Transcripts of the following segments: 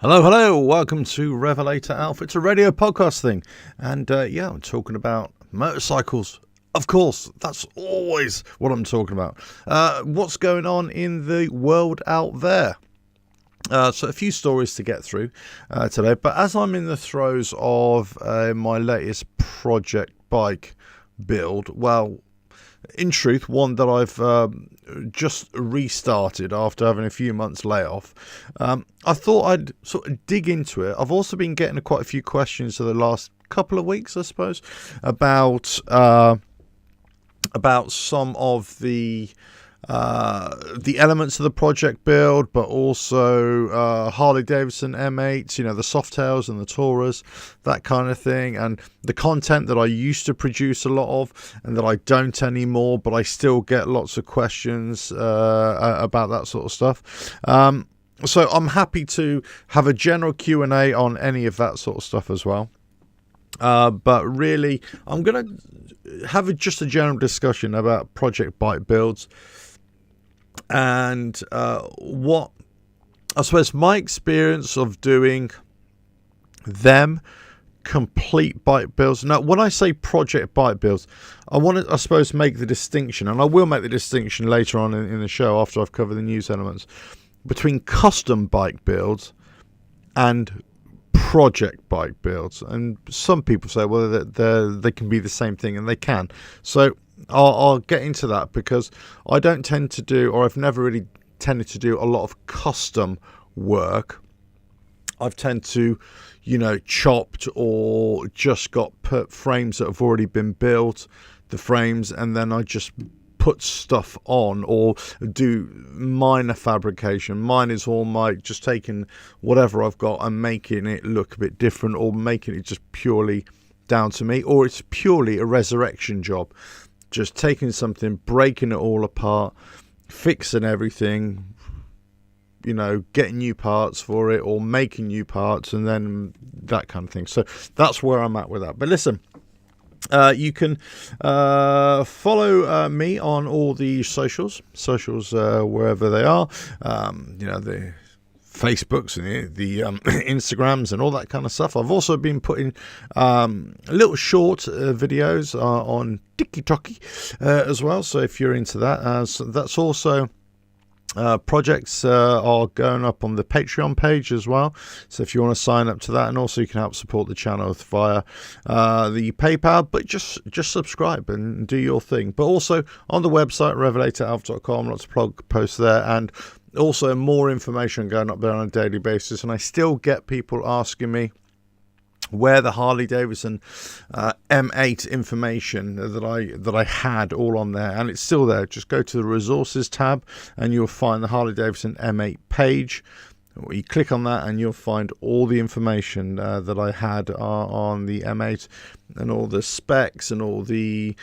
Hello, welcome to Revelator Alpha. It's a radio podcast thing, and I'm talking about motorcycles. Of course, that's always what I'm talking about. What's going on in the world out there? So a few stories to get through today, but as I'm in the throes of my latest project bike build, well, in truth, one that I've just restarted after having a few months layoff. I thought I'd sort of dig into it. I've also been getting quite a few questions for the last couple of weeks, I suppose, about some of the elements of the project build, but also Harley Davidson M8s, the Softails and the Taurus, that kind of thing, and the content that I used to produce a lot of and that I don't anymore, but I still get lots of questions about that sort of stuff. So I'm happy to have a general Q&A on any of that sort of stuff as well. But really, I'm going to have just a general discussion about project bike builds and what I suppose my experience of doing them complete bike builds. Now, when I say project bike builds, I want to, I suppose, make the distinction, and I will make the distinction later on in the show after I've covered the news elements, between custom bike builds and project bike builds. And some people say, well, they can be the same thing, and they can. So I'll get into that, because I don't tend to do, or I've never really tended to do, a lot of custom work. I've tend to, chopped or just got put frames that have already been built, the frames, and then I just put stuff on or do minor fabrication. Mine is all just taking whatever I've got and making it look a bit different, or making it just purely down to me, or it's purely a resurrection job. Just taking something, breaking it all apart, fixing everything, getting new parts for it, or making new parts, and then that kind of thing. So that's where I'm at with that. But listen, you can follow me on all the socials wherever they are. The Facebooks and the Instagrams and all that kind of stuff. I've also been putting little short videos on TikTok as well. So if you're into that, so that's also projects are going up on the Patreon page as well. So if you want to sign up to that, and also you can help support the channel via the PayPal, but just subscribe and do your thing. But also on the website revelatoralpha.com, lots of blog posts there, and also more information going up there on a daily basis. And I still get people asking me where the Harley Davidson M8 information that I had all on there, and it's still there. Just go to the resources tab and you'll find the Harley Davidson M8 page. You click on that and you'll find all the information that I had on the M8, and all the specs and all the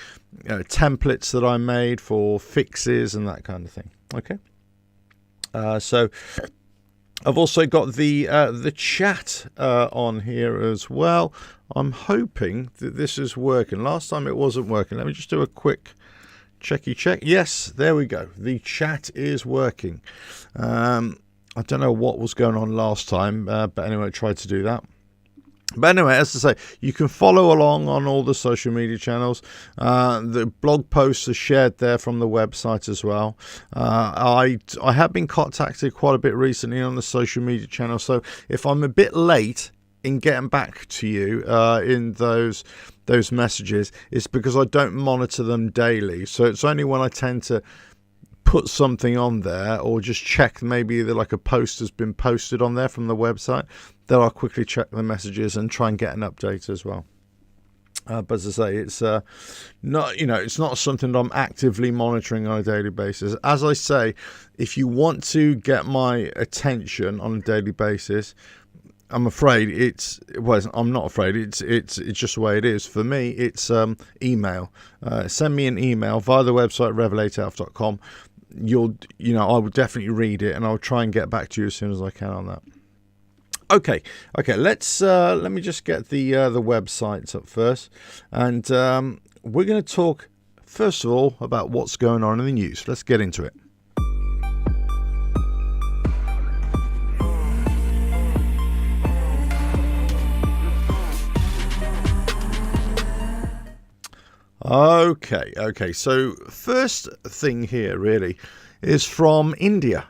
templates that I made for fixes and that kind of thing. Okay. So I've also got the chat on here as well. I'm hoping that this is working. Last time it wasn't working. Let me just do a quick checky check. Yes, there we go. The chat is working. I don't know what was going on last time, but anyway, I tried to do that. But anyway, as I say, you can follow along on all the social media channels. The blog posts are shared there from the website as well. I have been contacted quite a bit recently on the social media channel. So if I'm a bit late in getting back to you in those messages, it's because I don't monitor them daily. So it's only when I tend to put something on there, or just check maybe that like a post has been posted on there from the website, that I'll quickly check the messages and try and get an update as well. But as I say, it's not, it's not something that I'm actively monitoring on a daily basis. As I say, if you want to get my attention on a daily basis, I'm afraid I'm not afraid. It's just the way it is. For me, it's email. Send me an email via the website revelatoralpha.com. I will definitely read it, and I'll try and get back to you as soon as I can on that. Okay. Let me just get the websites up first, and we're going to talk first of all about what's going on in the news. Let's get into it. Okay. So first thing here really is from India.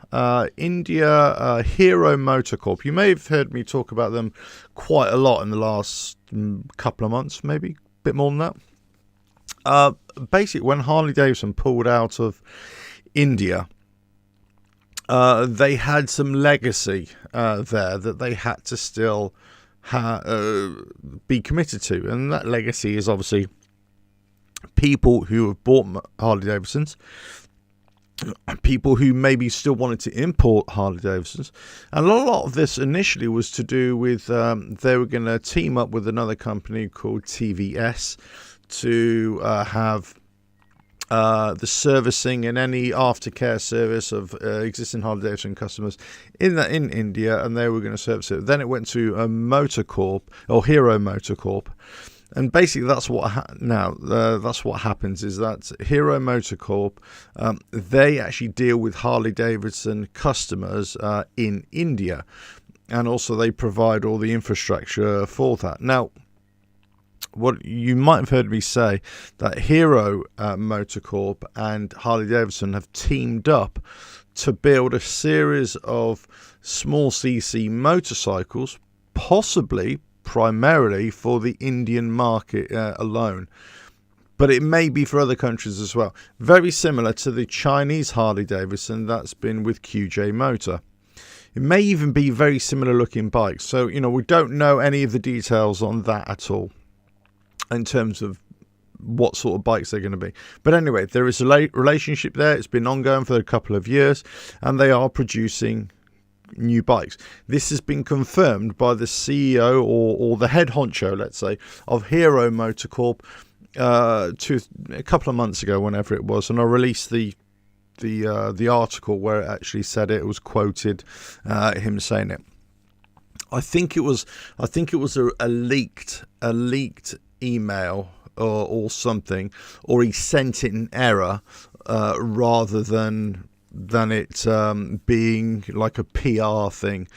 Hero Motor Corp. You may have heard me talk about them quite a lot in the last couple of months, maybe a bit more than that. Basically, when Harley Davidson pulled out of India, they had some legacy there that they had to still be committed to, and that legacy is obviously people who have bought Harley Davidsons, people who maybe still wanted to import Harley Davidsons, and a lot of this initially was to do with they were going to team up with another company called TVS to have the servicing and any aftercare service of existing Harley Davidson customers in India, and they were going to service it. Then it went to a Motor Corp, or Hero Motor Corp, and basically that's what that's what happens, is that Hero Motor Corp, they actually deal with Harley Davidson customers in India, and also they provide all the infrastructure for that. Now, what you might have heard me say, that Hero Motor Corp and Harley Davidson have teamed up to build a series of small cc motorcycles, possibly primarily for the Indian market alone, but it may be for other countries as well. Very similar to the Chinese Harley Davidson that's been with QJ Motor. It may even be very similar looking bikes. So, we don't know any of the details on that at all, in terms of what sort of bikes they're going to be. But anyway, there is a relationship there. It's been ongoing for a couple of years, and they are producing new bikes. This has been confirmed by the CEO or the head honcho, let's say, of Hero Motor Corp a couple of months ago, whenever it was, and I released the article where it actually said it. It was quoted him saying it. I think it was a leaked email or something, or he sent it in error rather than it being like a PR thing,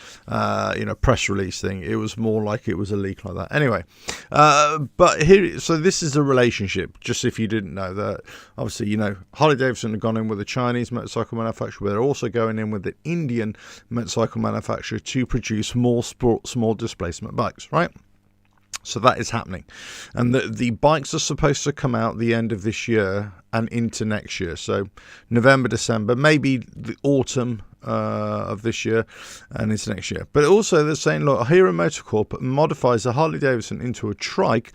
press release thing. It was more like it was a leak like that. Anyway, but here, so this is a relationship, just if you didn't know that. Obviously, Harley Davidson have gone in with a Chinese motorcycle manufacturer, but they're also going in with an Indian motorcycle manufacturer to produce more small displacement bikes, right? So that is happening, and the bikes are supposed to come out the end of this year and into next year. So November, December, maybe the autumn of this year and into next year. But also they're saying, look, Hero Motor Corp modifies the Harley Davidson into a trike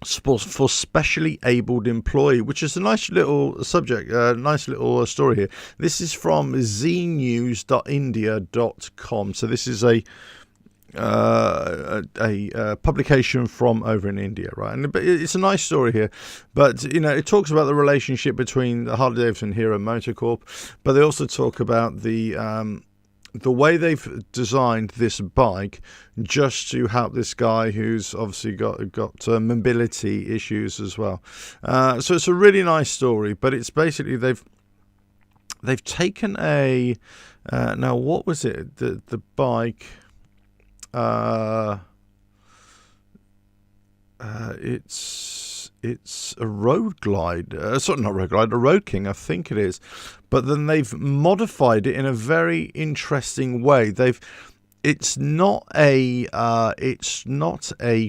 for specially abled employee, which is a nice little subject, nice little story here. This is from znews.india.com. So this is a publication from over in India, right? And it's a nice story here, but it talks about the relationship between the Harley Davidson and Hero Motor Corp, but they also talk about the way they've designed this bike just to help this guy who's obviously got mobility issues as well. So it's a really nice story, but it's basically they've taken a now what was it, the bike. It's a Road Glide, not Road Glide, a Road King, I think it is. But then they've modified it in a very interesting way. It's not a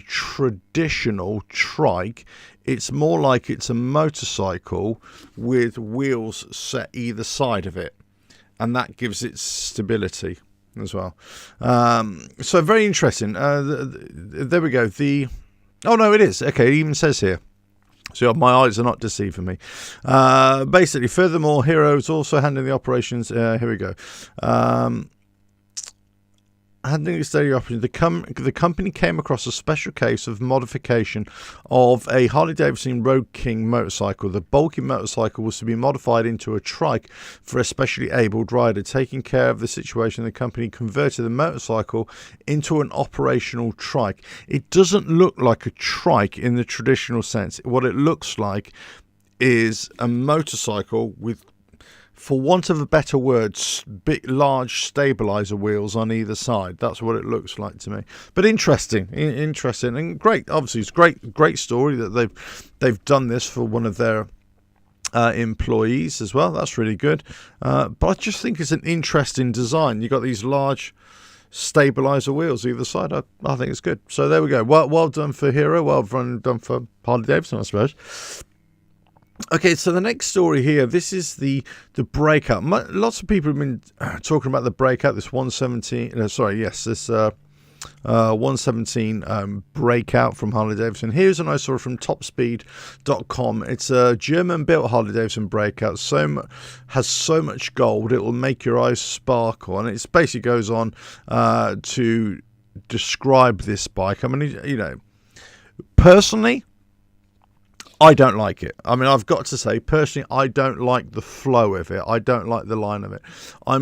traditional trike. It's more like it's a motorcycle with wheels set either side of it, and that gives it stability as well. So very interesting. There we go. Oh no, it is. Okay, it even says here. So my eyes are not deceiving me. Basically, furthermore, Hero is also handling the operations. Here we go. Handling the steady operation, the company came across a special case of modification of a Harley Davidson Road King motorcycle. The bulky motorcycle was to be modified into a trike for a specially abled rider. Taking care of the situation, the company converted the motorcycle into an operational trike. It doesn't look like a trike in the traditional sense. What it looks like is a motorcycle with for want of a better word, big, large stabilizer wheels on either side. That's what it looks like to me. But interesting and great. Obviously, it's great story that they've done this for one of their employees as well. That's really good. But I just think it's an interesting design. You've got these large stabilizer wheels either side. I think it's good. So there we go. Well done for Hero. Well done for Harley Davidson, I suppose. Okay, so the next story here, this is the breakout. Lots of people have been talking about the breakout, this 117, this 117 breakout from Harley Davidson. Here's a nice story from topspeed.com. It's a German-built Harley Davidson breakout. Has so much gold, it will make your eyes sparkle. And it basically goes on to describe this bike. I mean, personally, I don't like it. I mean, I've got to say, personally, I don't like the flow of it. I don't like the line of it. I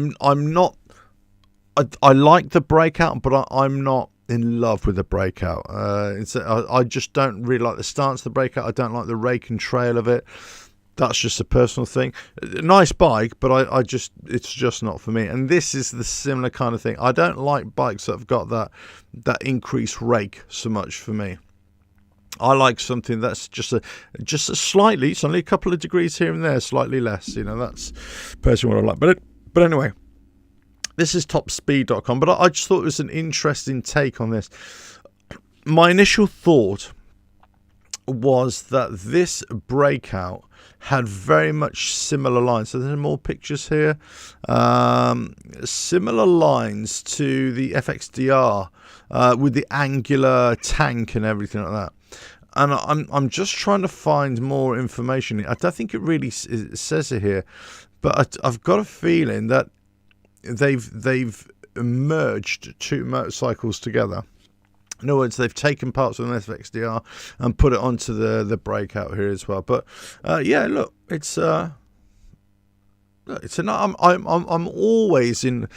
like the breakout, but I'm not in love with the breakout. I just don't really like the stance of the breakout. I don't like the rake and trail of it. That's just a personal thing. Nice bike, but it's just not for me. And this is the similar kind of thing. I don't like bikes that have got that increased rake so much for me. I like something that's just a slightly, it's only a couple of degrees here and there, slightly less. That's personally what I like. But anyway. This is topspeed.com, but I just thought it was an interesting take on this. My initial thought was that this breakout had very much similar lines. So there's more pictures here. Similar lines to the FXDR with the angular tank and everything like that. And I'm just trying to find more information. I don't think it really says it here, but I've got a feeling that they've merged two motorcycles together. In other words, they've taken parts of an FXDR and put it onto the breakout here as well. But look, I'm always in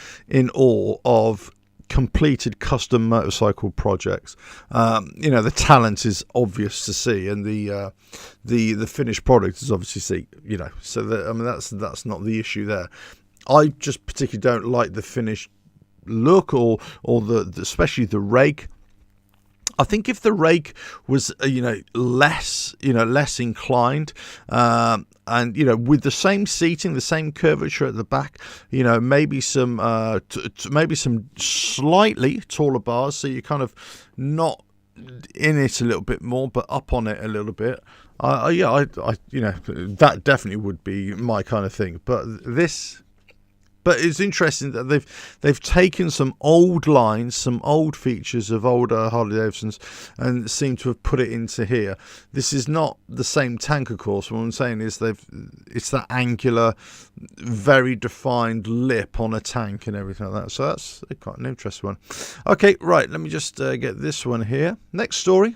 awe of completed custom motorcycle projects. The talent is obvious to see, and the finished product is obviously see. So that's not the issue there. I just particularly don't like the finished look or especially the rake. I think if the rake was less inclined and with the same seating, the same curvature at the back, maybe some slightly taller bars, so you're kind of not in it a little bit more but up on it a little bit. That definitely would be my kind of thing. But it's interesting that they've taken some old lines, some old features of older Harley Davidsons, and seem to have put it into here. This is not the same tank, of course. What I'm saying is it's that angular, very defined lip on a tank and everything like that. So that's quite an interesting one. Okay, right. Let me just get this one here. Next story.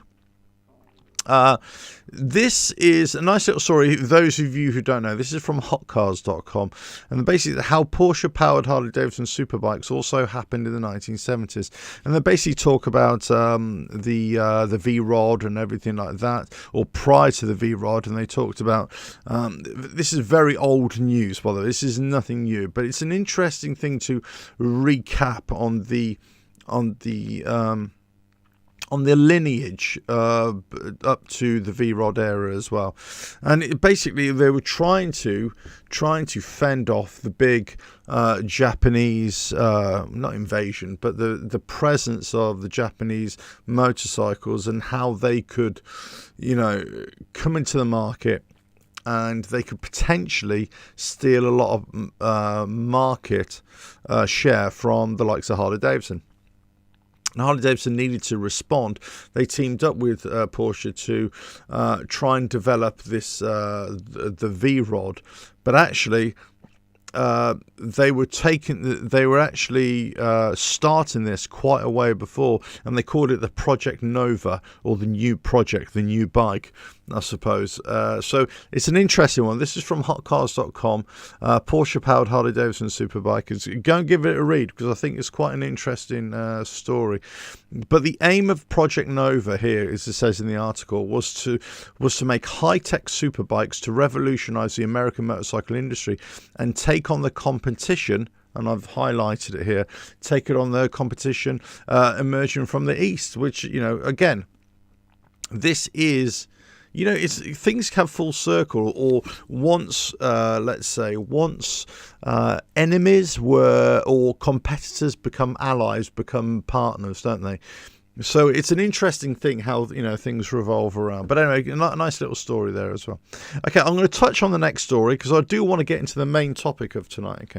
This is a nice little story. Those of you who don't know, this is from hotcars.com, and basically how Porsche powered Harley Davidson superbikes also happened in the 1970s. And they basically talk about the V-Rod and everything like that, or prior to the V-Rod, and they talked about this is very old news, by the way. This is nothing new, but it's an interesting thing to recap on the lineage up to the V-Rod era as well. And basically they were trying to fend off the big Japanese, not invasion, but the presence of the Japanese motorcycles and how they could, come into the market, and they could potentially steal a lot of market share from the likes of Harley Davidson. And Harley Davidson needed to respond. They teamed up with Porsche to try and develop this the V-Rod, but actually they were actually starting this quite a way before, and they called it the Project Nova, or the new project, the new bike. I suppose. So it's an interesting one. This is from hotcars.com. Porsche powered Harley Davidson superbike. Go and give it a read, because I think it's quite an interesting story. But the aim of Project Nova here, as it says in the article, was to make high-tech superbikes to revolutionize the American motorcycle industry and take on the competition. And I've highlighted it here. Take it on the competition emerging from the East, which, again, this is, things have full circle. Or once, let's say, enemies were, or competitors become allies, become partners, don't they? So it's an interesting thing how, things revolve around. But anyway, a nice little story there as well. Okay, I'm going to touch on the next story, because I do want to get into the main topic of tonight.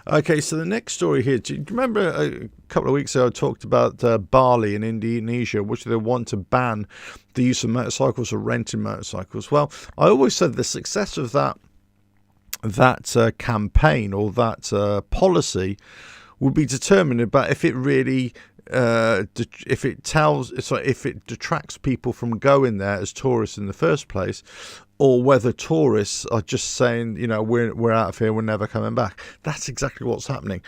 Okay, so the next story here. Do you remember a couple of weeks ago I talked about Bali in Indonesia, which they want to ban the use of motorcycles or renting motorcycles? Well, I always said the success of that campaign or that policy would be determined about if it really if it detracts people from going there as tourists in the first place, or whether tourists are just saying, we're out of here, we're never coming back. That's exactly what's happening.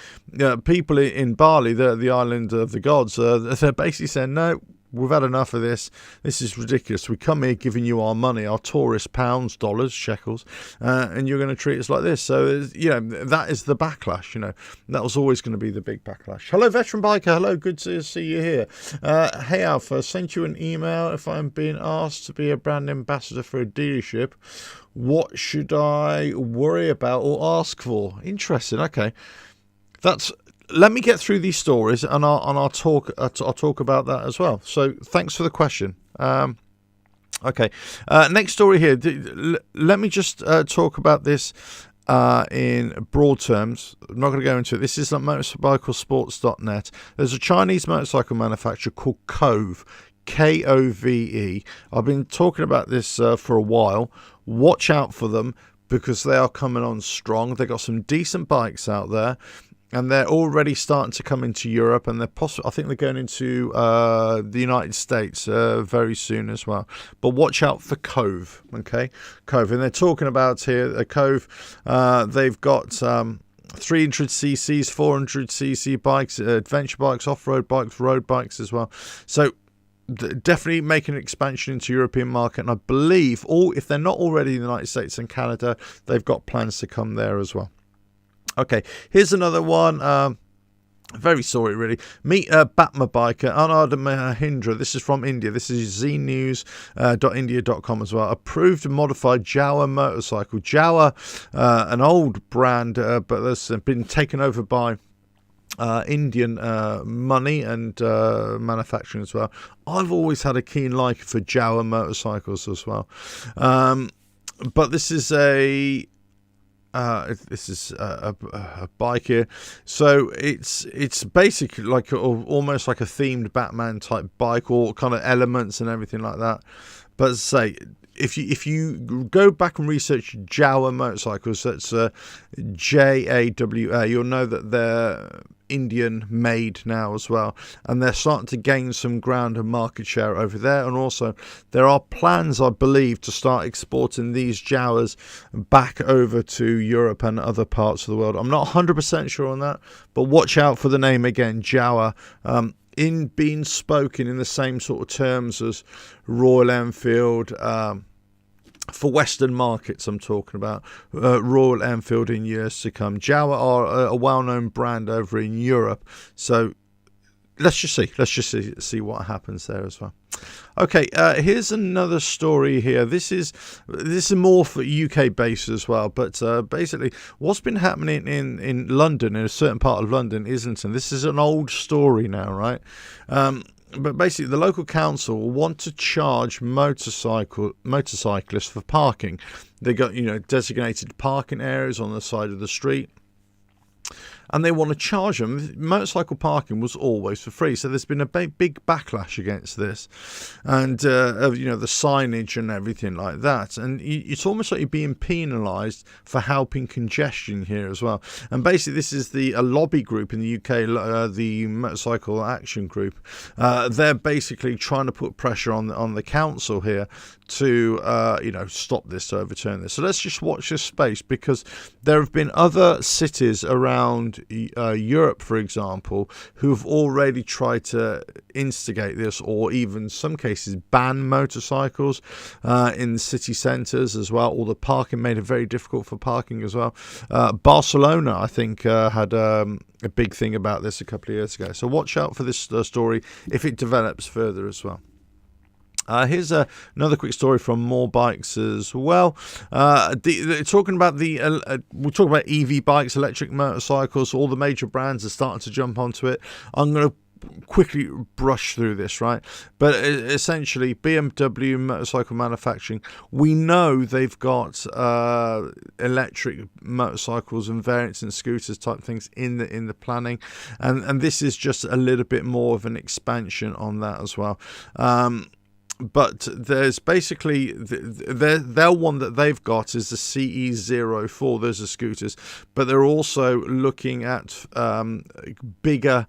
People in Bali, the island of the gods, they're basically saying, no, we've had enough of this. This is ridiculous. We come here giving you our money, our tourist pounds, dollars, shekels, and you're going to treat us like this. So, that is the backlash. That was always going to be the big backlash. Hello, Veteran Biker. Hello, good to see you here. Hey, Alpha, sent you an email. If I'm being asked to be a brand ambassador for a dealership, what should I worry about or ask for? Interesting. Okay. Let me get through these stories, and I'll talk about that as well. So thanks for the question. Okay, next story here. Let me just talk about this in broad terms. I'm not going to go into it. This is on motorcyclesports.net. There's a Chinese motorcycle manufacturer called Kove. Kove. I've been talking about this for a while. Watch out for them, because they are coming on strong. They've got some decent bikes out there. And they're already starting to come into Europe, and I think they're going into the United States very soon as well. But watch out for Kove, okay? Kove, and they're talking about here Kove. They've got 300cc's, 400cc bikes, adventure bikes, off-road bikes, road bikes as well. So definitely making an expansion into European market, and I believe if they're not already in the United States and Canada, they've got plans to come there as well. Okay, here's another one. Very sorry, really. Meet Batma biker Anand Mahindra. This is from India. This is znews.india.com as well. Approved and modified Jawa motorcycle. Jawa, an old brand, but that's been taken over by Indian money and manufacturing as well. I've always had a keen liking for Jawa motorcycles as well. But this is a bike here, so it's basically like almost like a themed Batman type bike, or kind of elements and everything like that. But as I say, if you go back and research Jawa motorcycles, that's Jawa, you'll know that they're Indian made now as well, and they're starting to gain some ground and market share over there. And also there are plans, I believe, to start exporting these Jawas back over to Europe and other parts of the world. I'm not 100% sure on that, but watch out for the name again, Jawa, in being spoken in the same sort of terms as Royal Enfield, for Western markets. I'm talking about Royal Enfield in years to come. Jawa are a well-known brand over in Europe, so let's just see what happens there as well. Okay, here's another story here. This is more for UK based as well, but basically what's been happening in London, in a certain part of London, Islington. This is an old story now, right? But basically, the local council want to charge motorcyclists for parking. They got designated parking areas on the side of the street, and they want to charge them. Motorcycle parking was always for free, so there's been a big backlash against this, and the signage and everything like that. And it's almost like you're being penalised for helping congestion here as well. And basically, this is a lobby group in the UK, the Motorcycle Action Group. They're basically trying to put pressure on the council here to stop this, to overturn this. So let's just watch this space, because there have been other cities around Europe, for example, who've already tried to instigate this, or even some cases ban motorcycles in city centres as well. All the parking, made it very difficult for parking as well. Barcelona, I think, had a big thing about this a couple of years ago. So watch out for this story if it develops further as well. Here's another quick story from More Bikes as well. Talking about we're talking about EV bikes, electric motorcycles. All the major brands are starting to jump onto it. I'm going to quickly brush through this, right? But essentially, BMW motorcycle manufacturing, we know they've got electric motorcycles and variants and scooters type things in the planning, and this is just a little bit more of an expansion on that as well. But there's basically their one that they've got is the CE04. Those are scooters, but they're also looking at bigger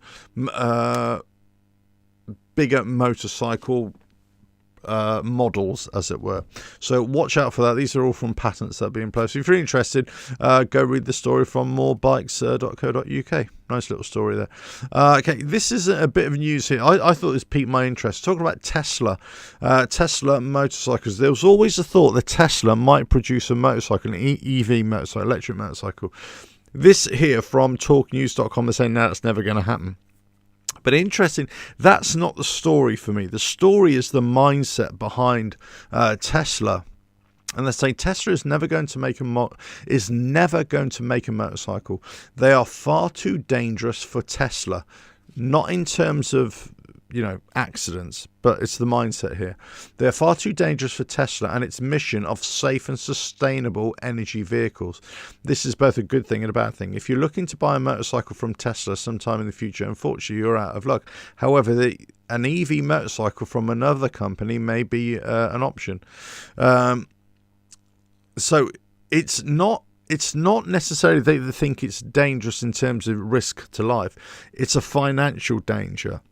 motorcycle models, as it were. So watch out for that. These are all from patents that are being placed. If you're interested, go read the story from morebikes.co.uk. Nice little story there. Okay, this is a bit of news here. I thought this piqued my interest. Talking about Tesla motorcycles. There was always a thought that Tesla might produce a motorcycle, an EV motorcycle, electric motorcycle. This here from talknews.com is saying, no, that's never going to happen. But interesting, that's not the story for me. The story is the mindset behind Tesla. And they say Tesla is never going to make a motorcycle. They are far too dangerous for Tesla, not in terms of accidents, but it's the mindset here. They are far too dangerous for Tesla and its mission of safe and sustainable energy vehicles. This is both a good thing and a bad thing. If you're looking to buy a motorcycle from Tesla sometime in the future, unfortunately, you're out of luck. However, an EV motorcycle from another company may be an option. So it's not necessarily they think it's dangerous in terms of risk to life. It's a financial danger.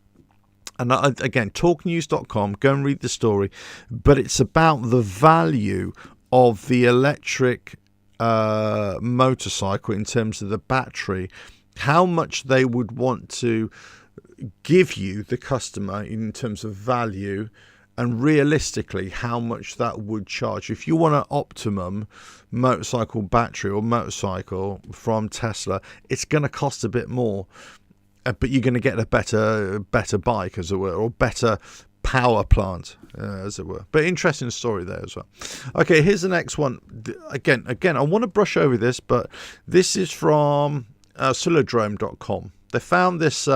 And again, talknews.com, go and read the story. But it's about the value of the electric motorcycle in terms of the battery, how much they would want to give you, the customer, in terms of value, and realistically how much that would charge. If you want an optimum motorcycle battery or motorcycle from Tesla, it's going to cost a bit more. But you're going to get a better bike, as it were, or better power plant, as it were. But interesting story there as well. Okay, here's the next one. Again, I want to brush over this, but this is from Solodrome.com. They found this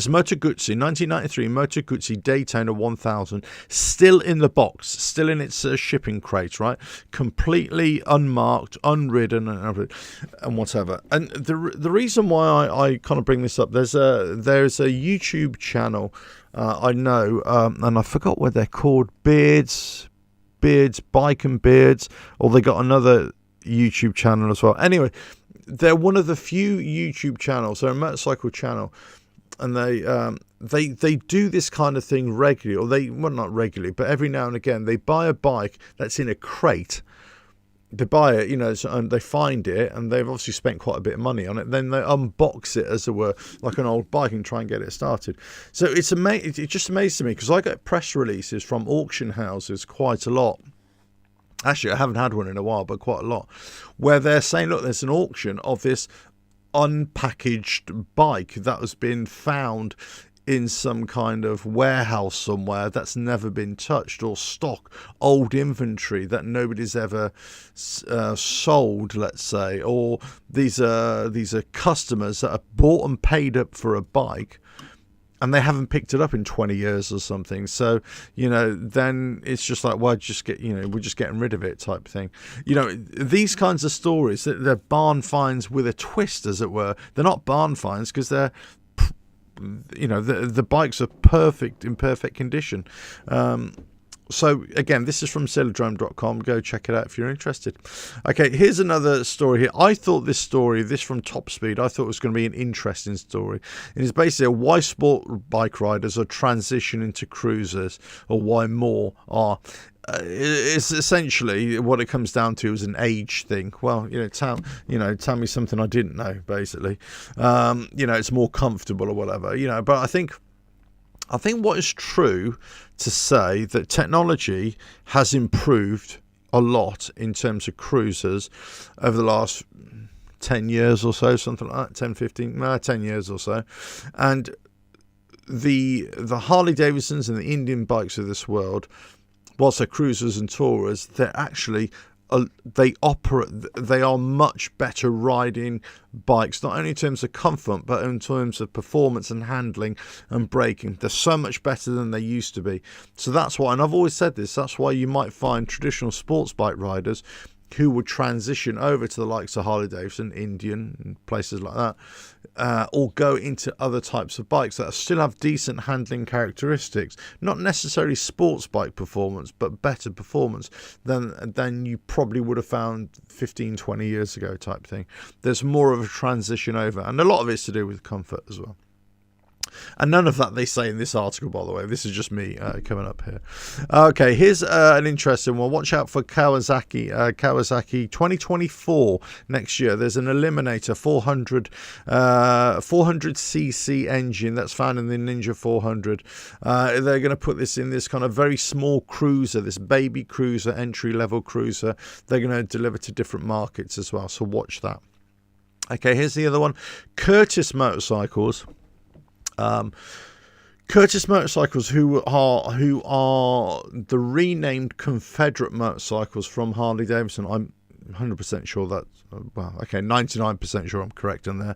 Moto Guzzi 1993 Moto Guzzi Daytona 1000, still in the box, still in its shipping crate, right? Completely unmarked, unridden, and whatever. And the reason why I kind of bring this up, there's a YouTube channel I know, and I forgot what they're called, Beards, Bike and Beards, or they got another YouTube channel as well. Anyway, they're one of the few YouTube channels. They're a motorcycle channel. And they do this kind of thing regularly, or not regularly, but every now and again they buy a bike that's in a crate. They buy it, and they find it, and they've obviously spent quite a bit of money on it. Then they unbox it, as it were, like an old bike, and try and get it started. So it just amazes me, because I get press releases from auction houses quite a lot. Actually, I haven't had one in a while, but quite a lot, where they're saying, look, there's an auction of this unpackaged bike that has been found in some kind of warehouse somewhere that's never been touched, or stock, old inventory that nobody's ever sold, let's say, or these are customers that have bought and paid up for a bike, and they haven't picked it up in 20 years or something. So, then it's just like, well, just get, we're just getting rid of it type thing. These kinds of stories, they're barn finds with a twist, as it were. They're not barn finds because they're, the bikes are in perfect condition. So, again, this is from Cylindrome.com. Go check it out if you're interested. Okay, here's another story here. I thought this from Top Speed, I thought it was going to be an interesting story. It is basically why sport bike riders are transitioning to cruisers, or why more are. It's essentially what it comes down to is an age thing. Well, tell me something I didn't know, basically. It's more comfortable or whatever, but I think what is true to say that technology has improved a lot in terms of cruisers over the last 10 years or so, something like that, 10 years or so. And the Harley Davidsons and the Indian bikes of this world, whilst they're cruisers and tourers, they're actually they are much better riding bikes, not only in terms of comfort but in terms of performance and handling and braking. They're so much better than they used to be. So that's why, and I've always said this, that's why you might find traditional sports bike riders who would transition over to the likes of Harley Davidson, Indian, and places like that, or go into other types of bikes that still have decent handling characteristics, not necessarily sports bike performance, but better performance than you probably would have found 15, 20 years ago type thing. There's more of a transition over, and a lot of it's to do with comfort as well. And none of that they say in this article, by the way. This is just me coming up here. Okay, here's an interesting one. Watch out for Kawasaki 2024 next year. There's an Eliminator 400cc engine that's found in the Ninja 400. They're going to put this in this kind of very small cruiser, this baby cruiser, entry-level cruiser. They're going to deliver to different markets as well, so watch that. Okay, here's the other one. Curtis Motorcycles. Curtis Motorcycles, who are the renamed Confederate motorcycles from Harley Davidson. I'm 100% sure that, 99% sure I'm correct in there.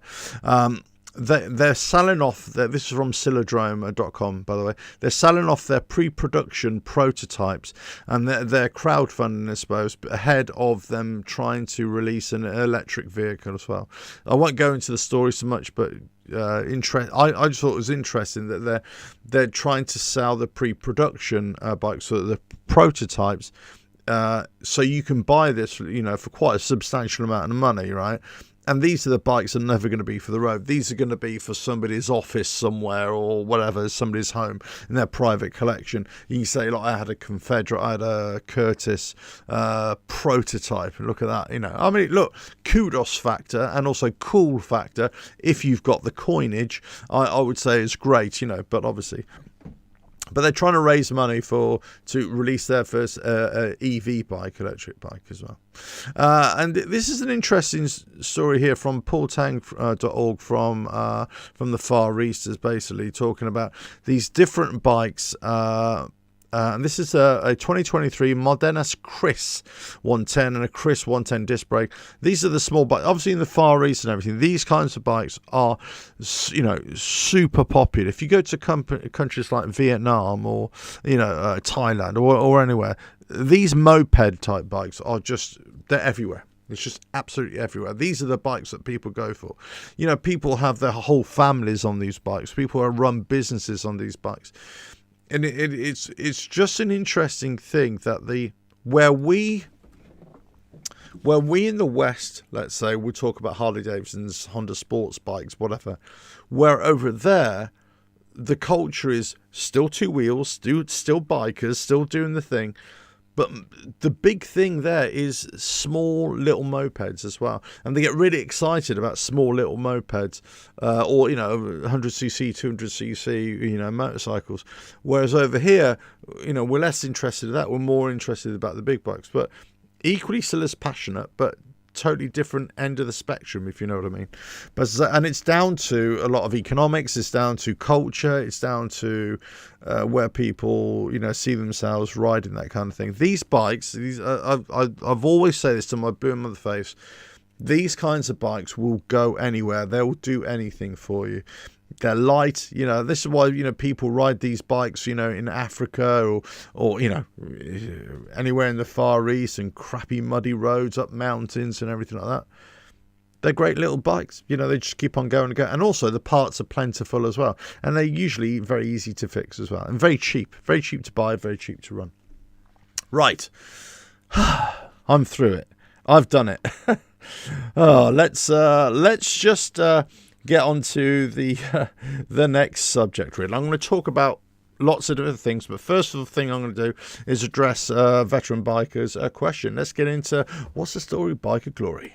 They're selling off, this is from Cylindrome.com, by the way. They're selling off their pre-production prototypes, and they're crowdfunding, I suppose, ahead of them trying to release an electric vehicle as well. I won't go into the story so much, but I just thought it was interesting that they're trying to sell the pre-production bikes, so the prototypes, so you can buy this, for quite a substantial amount of money, right? And these are the bikes that are never going to be for the road. These are going to be for somebody's office somewhere or whatever, somebody's home in their private collection. You can say, I had a Confederate, I had a Curtis prototype, and look at that. I mean, look, kudos factor and also cool factor. If you've got the coinage, I would say it's great, but obviously. But they're trying to raise money to release their first EV bike, electric bike as well. And this is an interesting story here from paultang.org from the Far East, is basically talking about these different bikes. And this is a 2023 Modenas Chris 110 and a Chris 110 disc brake. These are the small bikes. Obviously, in the Far East and everything, these kinds of bikes are, super popular. If you go to countries like Vietnam or, Thailand or anywhere, these moped type bikes are they're everywhere. It's just absolutely everywhere. These are the bikes that people go for. People have their whole families on these bikes. People run businesses on these bikes. And it's just an interesting thing that where we in the West, let's say, we talk about Harley Davidson's, Honda sports bikes, whatever, where over there the culture is still two wheels, still bikers, still doing the thing. But the big thing there is small little mopeds as well. And they get really excited about small little mopeds or, 100cc, 200cc, motorcycles. Whereas over here, we're less interested in that. We're more interested about the big bikes. But equally still as passionate, but totally different end of the spectrum, if you know what I mean. And it's down to a lot of economics, it's down to culture, it's down to where people see themselves riding, that kind of thing. These bikes, I've always said this to my boom of the face, these kinds of bikes will go anywhere, they'll do anything for you. They're light, this is why, people ride these bikes, in Africa or anywhere in the Far East and crappy muddy roads up mountains and everything like that. They're great little bikes, they just keep on going and going. And also the parts are plentiful as well. And they're usually very easy to fix as well. And very cheap to buy, very cheap to run. Right. I'm through it. I've done it. Let's just get on to the next subject, really. I'm going to talk about lots of different things, but first thing I'm going to do is address veteran bikers' question. Let's get into what's the story of Biker Glory.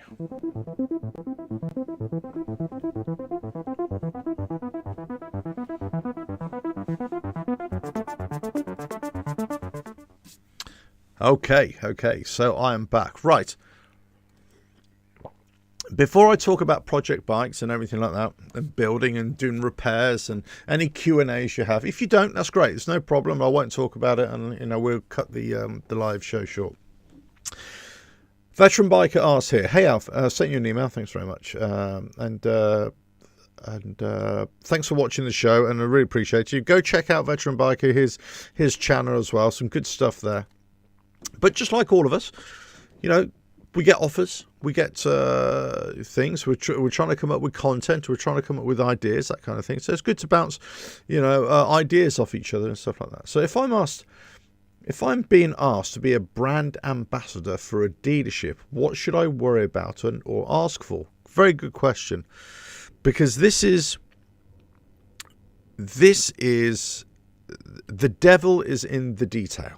Okay, so I am back. Right. Before I talk about project bikes and everything like that, and building and doing repairs and any Q&As you have, if you don't, that's great. It's no problem. I won't talk about it, and we'll cut the live show short. Veteran biker asks here, "Hey Alf, sent you an email. Thanks very much, and thanks for watching the show, and I really appreciate you. Go check out Veteran Biker, his channel as well. Some good stuff there. But just like all of us, we get offers, we get things. We're trying to come up with content. We're trying to come up with ideas, that kind of thing. So it's good to bounce, ideas off each other and stuff like that. So if I'm being asked to be a brand ambassador for a dealership, what should I worry about or ask for? Very good question, because this is the devil is in the detail.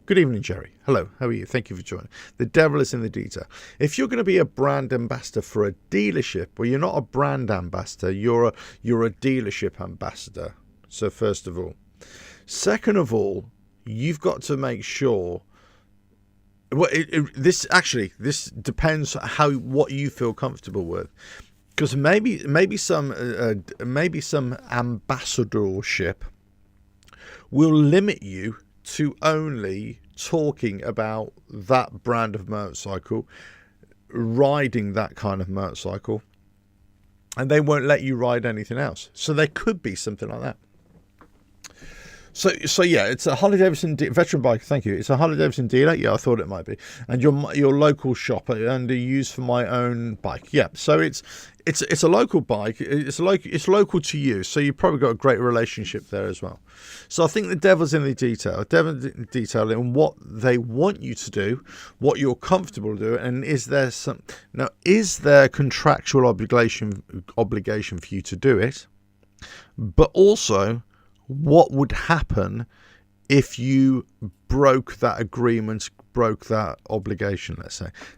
Good evening, Jerry. Hello, how are you? Thank you for joining. The devil is in the detail. If you're going to be a brand ambassador for a dealership, well, you're not a brand ambassador, you're a dealership ambassador. So first of all. Second of all, you've got to make sure. Well, this depends what you feel comfortable with, because maybe some ambassadorship will limit you to only talking about that brand of motorcycle, riding that kind of motorcycle, and they won't let you ride anything else. So there could be something like that. So yeah, it's a Harley Davidson veteran bike. Thank you. It's a Harley Davidson dealer. Yeah, I thought it might be. And your local shop and used for my own bike. Yeah. So it's a local bike. It's local to you. So you've probably got a great relationship there as well. So I think the devil's in the detail. Devil's in detail in what they want you to do, what you're comfortable to do, and is there contractual obligation for you to do it, but also, what would happen if you broke that agreement, broke that obligation,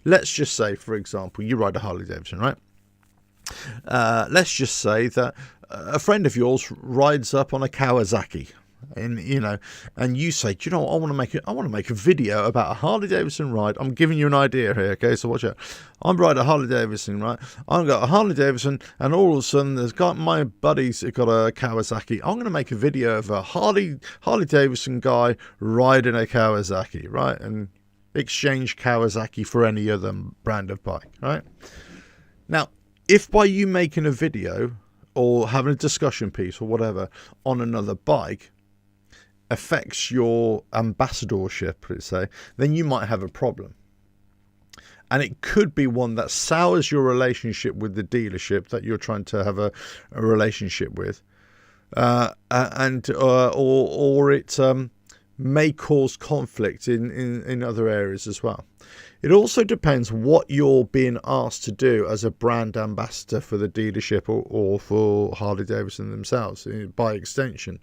let's just say, for example, you ride a Harley Davidson, right? Let's just say that a friend of yours rides up on a Kawasaki, and you say, I want to make a video about a Harley Davidson ride. I'm giving you an idea here, okay? So watch out. I'm riding a Harley Davidson, right? I've got a Harley Davidson, and all of a sudden, my buddy's got a Kawasaki. I'm going to make a video of a Harley Davidson guy riding a Kawasaki, right? And exchange Kawasaki for any other brand of bike, right? Now, if by you making a video or having a discussion piece or whatever on another bike affects your ambassadorship, let's say, then you might have a problem. And it could be one that sours your relationship with the dealership that you're trying to have a relationship with, or it may cause conflict in other areas as well. It also depends what you're being asked to do as a brand ambassador for the dealership or for Harley Davidson themselves, by extension.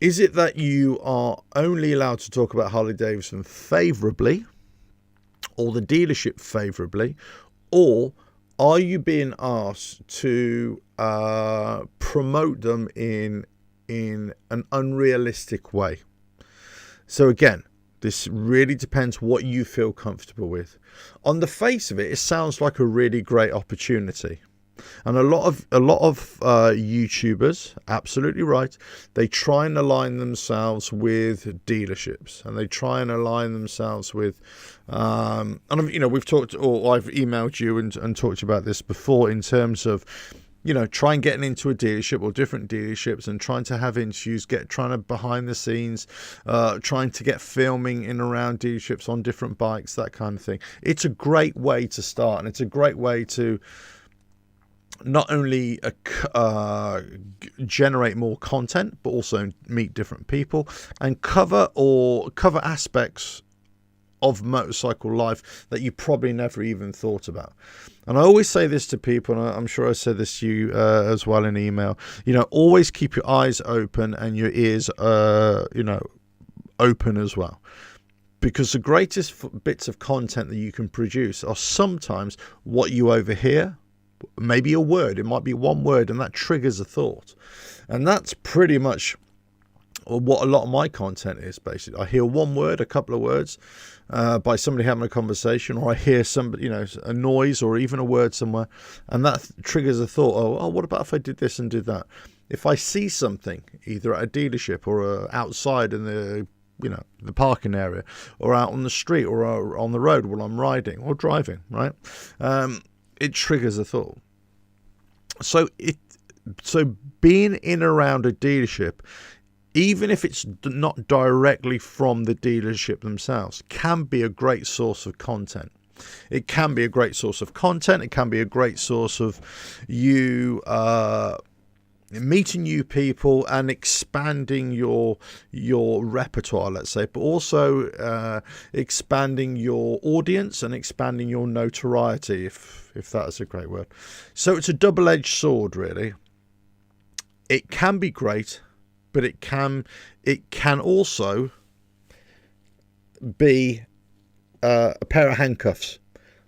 Is it that you are only allowed to talk about Harley Davidson favourably, or the dealership favourably, or are you being asked to promote them in an unrealistic way? So again, this really depends what you feel comfortable with. On the face of it, it sounds like a really great opportunity. And a lot of YouTubers, absolutely right, they try and align themselves with dealerships, and they try and align themselves with, and we've talked, or I've emailed you and talked about this before, in terms of trying getting into a dealership or different dealerships and trying to have interviews, trying to behind the scenes, trying to get filming in around dealerships on different bikes, that kind of thing. It's a great way to start, and it's a great way to not only generate more content, but also meet different people and cover aspects of motorcycle life that you probably never even thought about. And I always say this to people, and I'm sure I said this to you as well in email, always keep your eyes open and your ears open as well, because the greatest bits of content that you can produce are sometimes what you overhear. Maybe a word, it might be one word, and that triggers a thought. And that's pretty much what a lot of my content is. Basically, I hear one word, a couple of words by somebody having a conversation, or I hear somebody, a noise or even a word somewhere, and that triggers a thought. Oh, what about if I did this and did that? If I see something either at a dealership or outside in the parking area, or out on the street, or on the road while I'm riding or driving, right? It triggers a thought. So being in around a dealership, even if it's not directly from the dealership themselves, can be a great source of content. It can be a great source of content. It can be a great source of you meeting new people and expanding your repertoire, let's say, but also expanding your audience and expanding your notoriety, if that is a great word. So it's a double-edged sword, really. It can be great, but it can also be a pair of handcuffs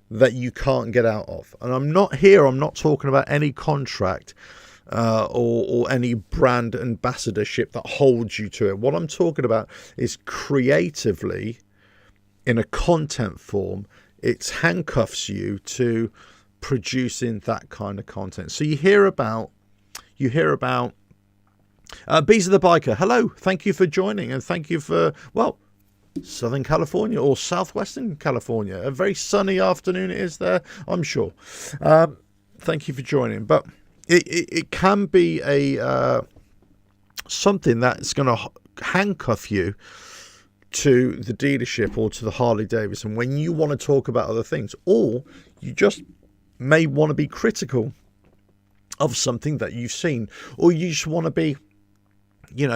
that you can't get out of. And I'm not talking about any contract or any brand ambassadorship that holds you to it. What I'm talking about is creatively, in a content form, it handcuffs you to producing that kind of content. So you hear about Bees of the Biker. Hello, thank you for joining, and thank you for, Southern California or Southwestern California. A very sunny afternoon it is there, I'm sure. Thank you for joining. But it can be a something that's going to handcuff you to the dealership or to the Harley Davidson when you want to talk about other things, or you just may want to be critical of something that you've seen, or you just want to be, you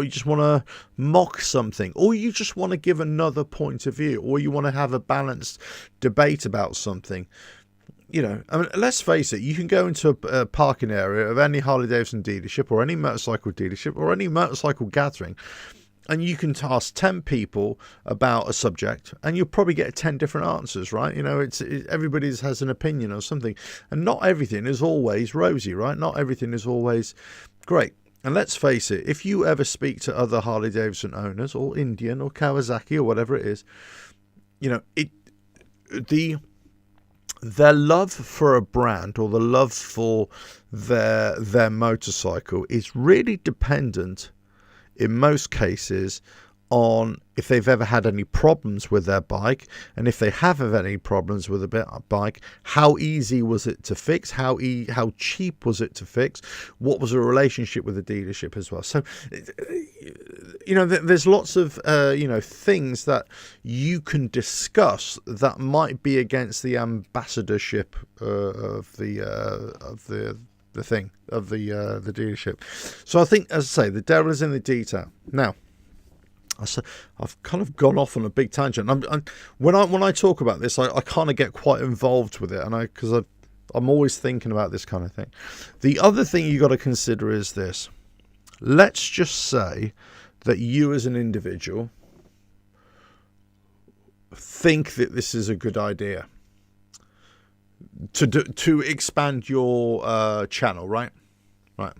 just want to mock something, or you just want to give another point of view, or you want to have a balanced debate about something. Let's face it, you can go into a parking area of any Harley Davidson dealership or any motorcycle dealership or any motorcycle gathering, and you can ask 10 people about a subject, and you'll probably get 10 different answers, right? Everybody has an opinion or something, and not everything is always rosy, right? Not everything is always great. And let's face it, if you ever speak to other Harley Davidson owners, or Indian or Kawasaki or whatever it is, their love for a brand or the love for their motorcycle is really dependent, in most cases, on if they've ever had any problems with their bike, and if they have had any problems with a bike, how easy was it to fix, how cheap was it to fix, what was the relationship with the dealership as well. So there's lots of things that you can discuss that might be against the ambassadorship of the dealership. So I think, as I say, the devil is in the detail. Now, I've kind of gone off on a big tangent. When I talk about this, I kind of get quite involved with it, and because I'm always thinking about this kind of thing. The other thing you got to consider is this. Let's just say that you, as an individual, think that this is a good idea to expand your channel, right? Right.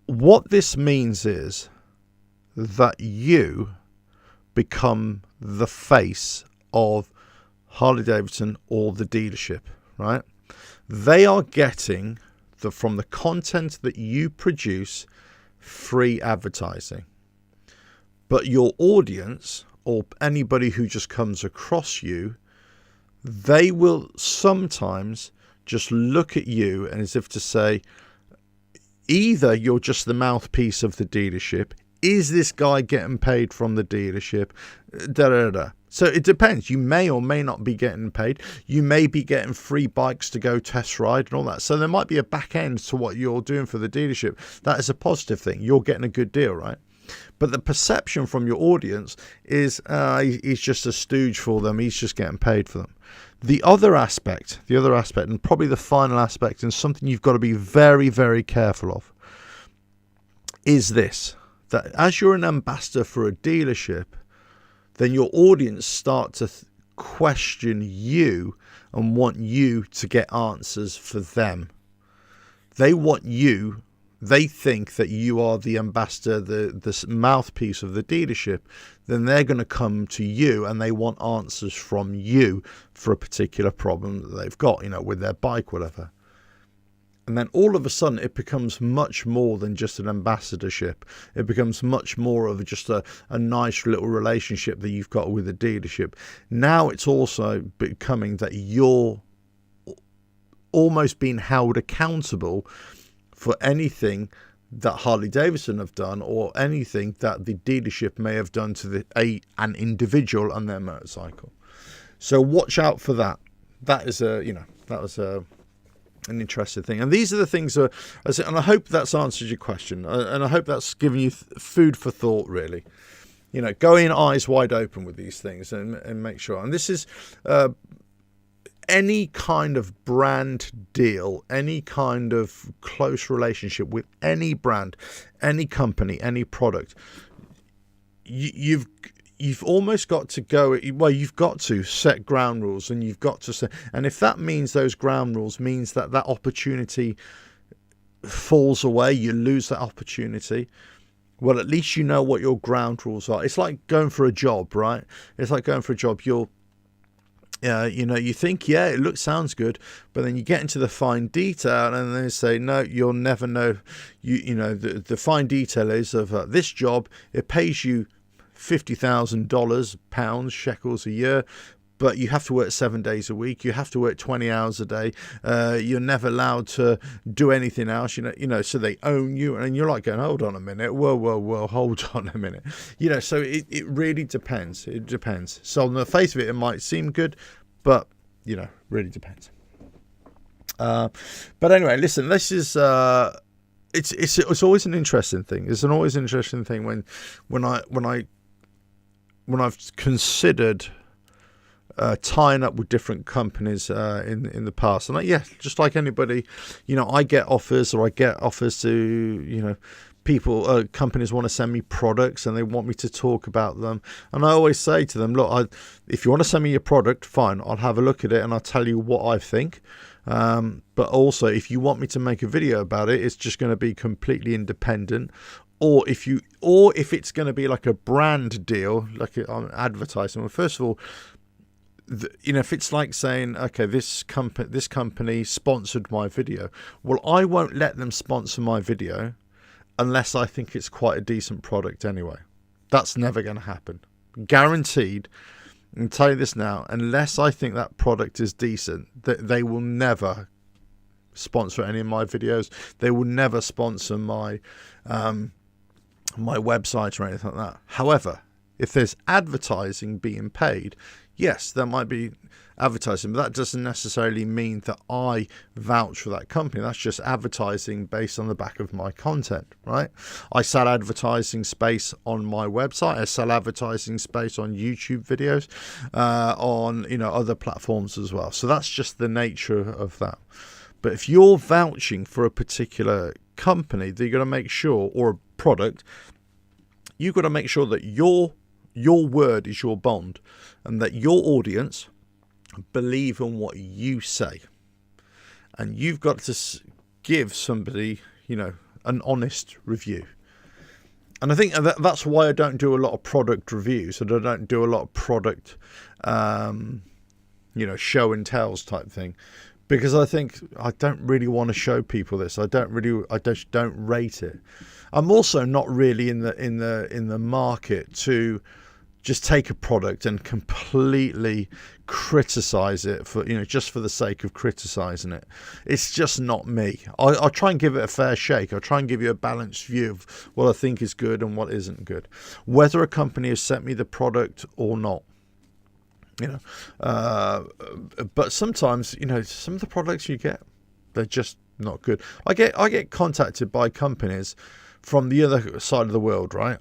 What this means is that you become the face of Harley Davidson or the dealership, right? They are getting from the content that you produce free advertising. But your audience, or anybody who just comes across you, they will sometimes just look at you and as if to say, either you're just the mouthpiece of the dealership. Is this guy getting paid from the dealership? Da, da, da. So it depends. You may or may not be getting paid. You may be getting free bikes to go test ride and all that. So there might be a back end to what you're doing for the dealership. That is a positive thing. You're getting a good deal, right? But the perception from your audience is he's just a stooge for them. He's just getting paid for them. The other aspect, and probably the final aspect, and something you've got to be very, very careful of, is this. That as you're an ambassador for a dealership, then your audience start to question you and want you to get answers for them. They want you, they think that you are the ambassador, the mouthpiece of the dealership. Then they're going to come to you and they want answers from you for a particular problem that they've got, with their bike, whatever. And then all of a sudden it becomes much more than just an ambassadorship. It becomes much more of just a nice little relationship that you've got with the dealership. Now it's also becoming that you're almost being held accountable for anything that Harley Davidson have done or anything that the dealership may have done to an individual on their motorcycle. So watch out for that. That was an interesting thing. And these are the things and I hope that's answered your question, and I hope that's given you food for thought, really. Go in eyes wide open with these things and make sure. And this is any kind of brand deal, any kind of close relationship with any brand, any company, any product. You've almost got to go, well, you've got to set ground rules, and you've got to say, and if that means those ground rules means that opportunity falls away, you lose that opportunity, well, at least you know what your ground rules are. It's like going for a job, right? It's like going for a job. You think, it sounds good, but then you get into the fine detail and they say, no, you'll never know. The fine detail is of this job, it pays you $50,000, pounds, shekels a year, but you have to work 7 days a week. You have to work 20 hours a day. You're never allowed to do anything else, so they own you. And you're like going, hold on a minute. Whoa, hold on a minute. So it really depends. It depends. So on the face of it, it might seem good, but, really depends. But anyway, listen, this is, it's always an interesting thing. It's always an interesting thing when I've considered tying up with different companies in the past, and just like anybody, I get offers to people, companies want to send me products and they want me to talk about them, and I always say to them, look, if you want to send me your product, fine, I'll have a look at it and I'll tell you what I think. But also, if you want me to make a video about it, it's just going to be completely independent. Or if it's going to be like a brand deal, like on advertising. Well, first of all, if it's like saying, okay, this company sponsored my video, well, I won't let them sponsor my video unless I think it's quite a decent product anyway. That's never going to happen. Guaranteed. And tell you this now, unless I think that product is decent, they will never sponsor any of my videos. They will never sponsor my website or anything like that. However, if there's advertising being paid, yes, there might be advertising, but that doesn't necessarily mean that I vouch for that company. That's just advertising based on the back of my content, right? I sell advertising space on my website. I sell advertising space on YouTube videos, on other platforms as well. So that's just the nature of that. But if you're vouching for a particular company, that you're going to make sure, or a product, you've got to make sure that your word is your bond, and that your audience believe in what you say. And you've got to give somebody, an honest review. And I think that's why I don't do a lot of product reviews, and I don't do a lot of product, show and tells type thing. Because I think I don't really want to show people this. I just don't rate it. I'm also not really in the market to just take a product and completely criticize it for, just for the sake of criticizing it. It's just not me. I'll try and give it a fair shake. I'll try and give you a balanced view of what I think is good and what isn't good, whether a company has sent me the product or not. But sometimes, some of the products you get, they're just not good. I get contacted by companies from the other side of the world, right?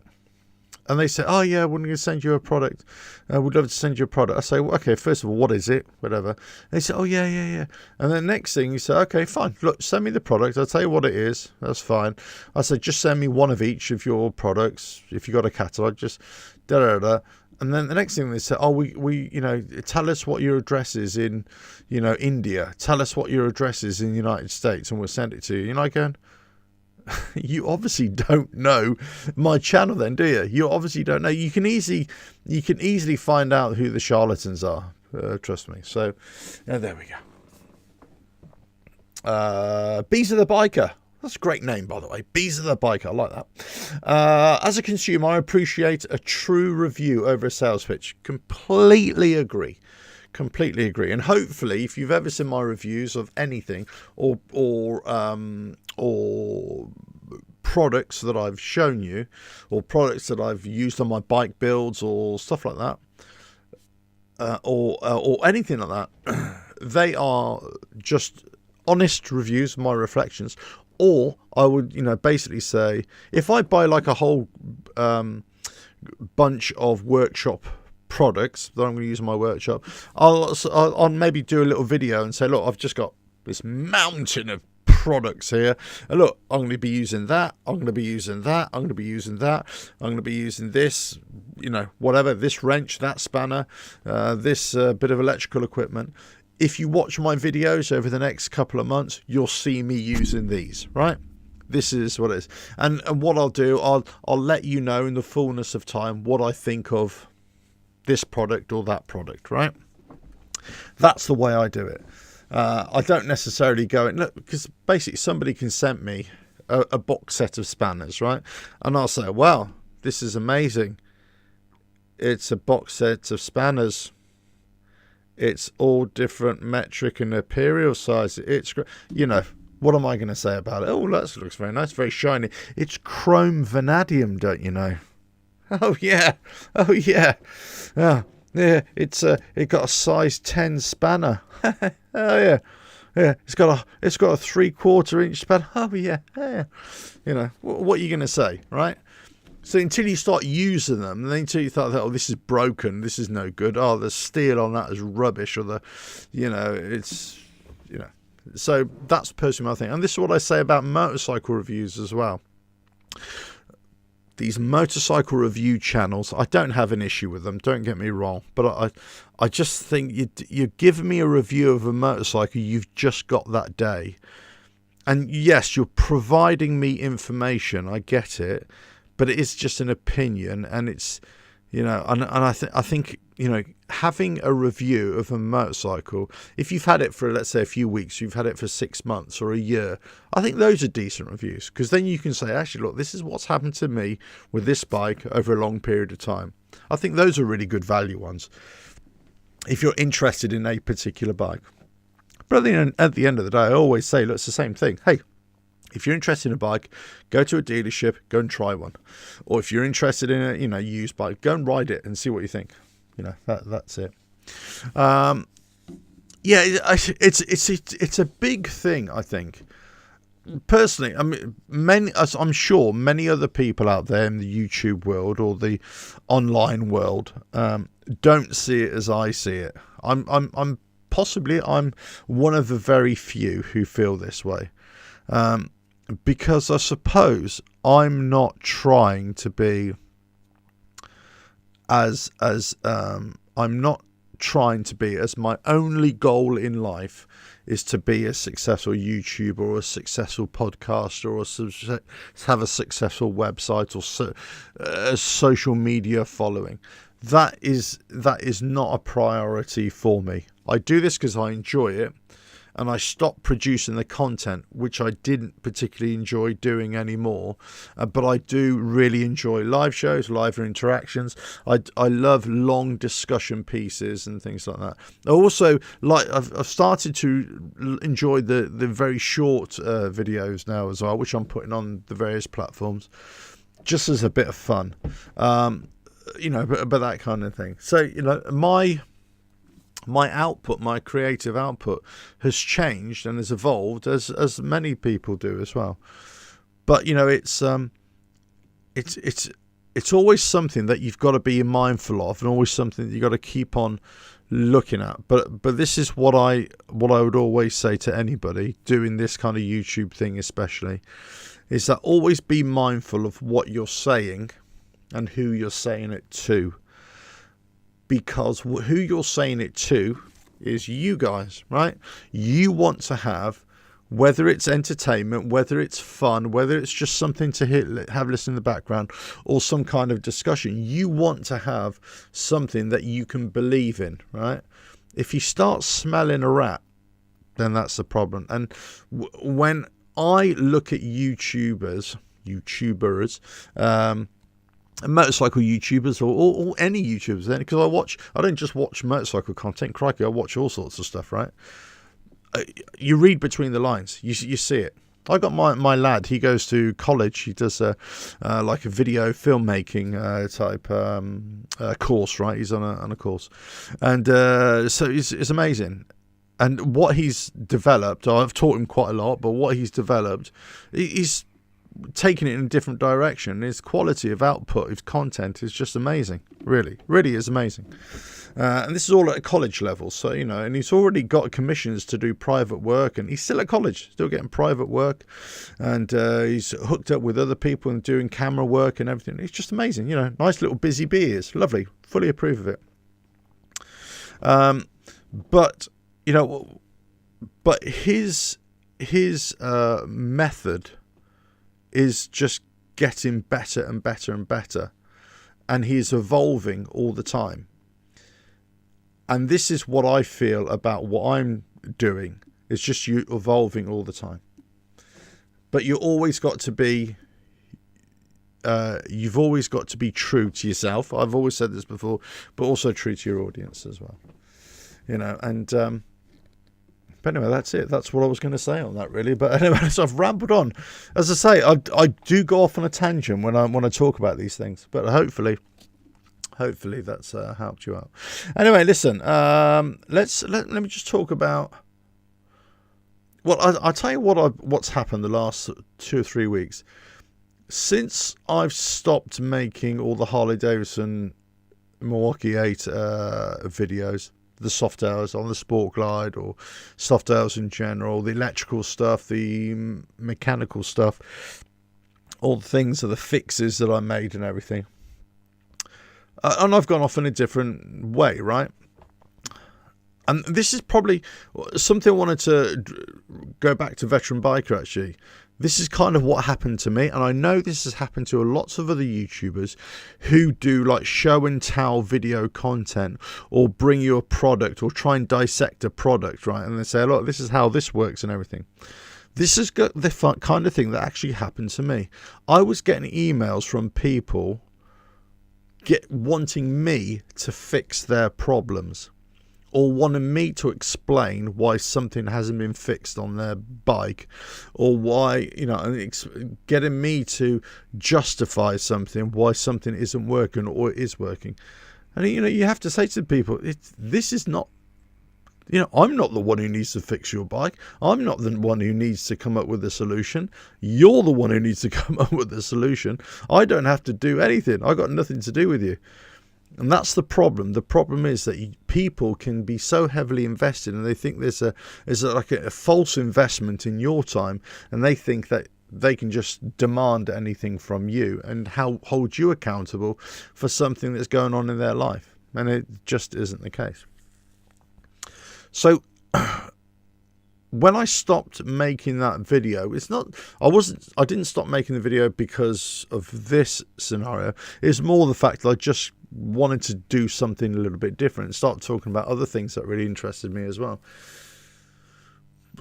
And they say, oh yeah, we're going to send you a product. We'd love to send you a product. I say, well, okay, first of all, what is it? Whatever. And they say, oh yeah. And then next thing you say, okay, fine. Look, send me the product. I'll tell you what it is. That's fine. I say, just send me one of each of your products. If you got a catalogue, just da. And then the next thing they say, oh, we tell us what your address is in, India. Tell us what your address is in the United States, and we'll send it to you. Going, you obviously don't know my channel then, do you? You obviously don't know. You can easily find out who the charlatans are. Trust me. So, there we go. Bees of the Biker. That's a great name, by the way. Bees of the Biker. I like that. As a consumer, I appreciate a true review over a sales pitch. Completely agree. And hopefully, if you've ever seen my reviews of anything or products that I've shown you, or products that I've used on my bike builds or stuff like that, or anything like that, they are just honest reviews, my reflections. Or I would, basically say, if I buy like a whole bunch of workshop products that I'm going to use in my workshop, I'll maybe do a little video and say, look, I've just got this mountain of products here, and look, I'm going to be using that, I'm going to be using that, I'm going to be using that, I'm going to be using this, whatever, this wrench, that spanner, this bit of electrical equipment. If you watch my videos over the next couple of months, you'll see me using these, right? This is what it is. And what I'll do, I'll let you know in the fullness of time what I think of this product or that product, right? That's the way I do it. I don't necessarily go and look, because basically somebody can send me a box set of spanners, right? And I'll say, well, this is amazing. It's a box set of spanners. It's all different metric and imperial size. It's, what am I going to say about it? Oh, that looks very nice, very shiny. It's chrome vanadium, don't you know? Oh yeah. Yeah. It got a size 10 spanner. Oh yeah. It's got a 3/4 inch spanner. Oh yeah. What are you going to say, right? So until you start using them, and then until you thought, oh, this is broken, this is no good. Oh, the steel on that is rubbish, or So that's personally my thing, and this is what I say about motorcycle reviews as well. These motorcycle review channels, I don't have an issue with them, don't get me wrong, but I just think you're giving me a review of a motorcycle you've just got that day. And yes, you're providing me information, I get it, but it is just an opinion, and it's, and I think, having a review of a motorcycle, if you've had it for, let's say, a few weeks, you've had it for 6 months or a year, I think those are decent reviews, because then you can say, actually, look, this is what's happened to me with this bike over a long period of time. I think those are really good value ones if you're interested in a particular bike. But at the end of the day, I always say, look, it's the same thing. Hey, if you're interested in a bike, go to a dealership, go and try one. Or if you're interested in a used bike, go and ride it and see what you think. That's it. It's a big thing, I think. Personally, I mean, I'm sure many other people out there in the YouTube world or the online world don't see it as I see it. I'm possibly one of the very few who feel this way. Because I suppose I'm not trying to be as my only goal in life is to be a successful YouTuber or a successful podcaster or have a successful website or a social media following. That is not a priority for me. I do this because I enjoy it. and I stopped producing the content, which I didn't particularly enjoy doing anymore. But I do really enjoy live shows, live interactions. I love long discussion pieces and things like that. I also I've started to enjoy the very short videos now as well, which I'm putting on the various platforms, just as a bit of fun. But that kind of thing. So, my output, my creative output has changed and has evolved as many people do as well. But, it's always something that you've got to be mindful of, and always something that you've got to keep on looking at. But this is what I would always say to anybody doing this kind of YouTube thing, especially, is that always be mindful of what you're saying and who you're saying it to, because who you're saying it to is you guys, right? You want to have, whether it's entertainment, whether it's fun, whether it's just something to have listen in the background, or some kind of discussion, you want to have something that you can believe in, right? If you start smelling a rat, then that's the problem. And when I look at YouTubers, motorcycle YouTubers, or any YouTubers, because I don't just watch motorcycle content. Crikey, I watch all sorts of stuff, right? You read between the lines. You see it. I got my lad. He goes to college. He does like a video filmmaking type course, right? He's on a course, and so it's amazing. And what he's developed, I've taught him quite a lot, but what he's developed, he's taking it in a different direction. His quality of output, his content is just amazing. Really is amazing. And this is all at a college level. So, and he's already got commissions to do private work, and he's still at college, still getting private work. And he's hooked up with other people and doing camera work and everything. It's just amazing. Nice little busy bee is lovely. Fully approve of it. But his method is just getting better and better and better, and he's evolving all the time. And this is what I feel about what I'm doing. It's just you evolving all the time. But you've always got to be true to yourself. I've always said this before, but also true to your audience as well. But anyway, that's it. That's what I was going to say on that, really. But anyway, so I've rambled on. As I say, I do go off on a tangent when I talk about these things. But hopefully that's helped you out. Anyway, listen. Let me just talk about. Well, I'll tell you what's happened the last 2 or 3 weeks since I've stopped making all the Harley Davidson Milwaukee 8 videos. The soft hours on the Sport Glide, or soft hours in general, the electrical stuff, the mechanical stuff, all the things are the fixes that I made and everything. And I've gone off in a different way, right? And this is probably something I wanted to go back to Veteran Biker, actually. This is kind of what happened to me, and I know this has happened to lots of other YouTubers who do like show and tell video content, or bring you a product, or try and dissect a product, right? And they say, look, this is how this works and everything. This is the kind of thing that actually happened to me. I was getting emails from people wanting me to fix their problems, or wanting me to explain why something hasn't been fixed on their bike, or why, getting me to justify something, why something isn't working or is working. And, you have to say to people, this is not, I'm not the one who needs to fix your bike. I'm not the one who needs to come up with a solution. You're the one who needs to come up with a solution. I don't have to do anything. I got nothing to do with you. And that's the problem. The problem is that people can be so heavily invested, and they think there's like a false investment in your time, and they think that they can just demand anything from you and hold you accountable for something that's going on in their life. And it just isn't the case. So when I stopped making that video, I didn't stop making the video because of this scenario. It's more the fact that I just wanted to do something a little bit different and start talking about other things that really interested me as well.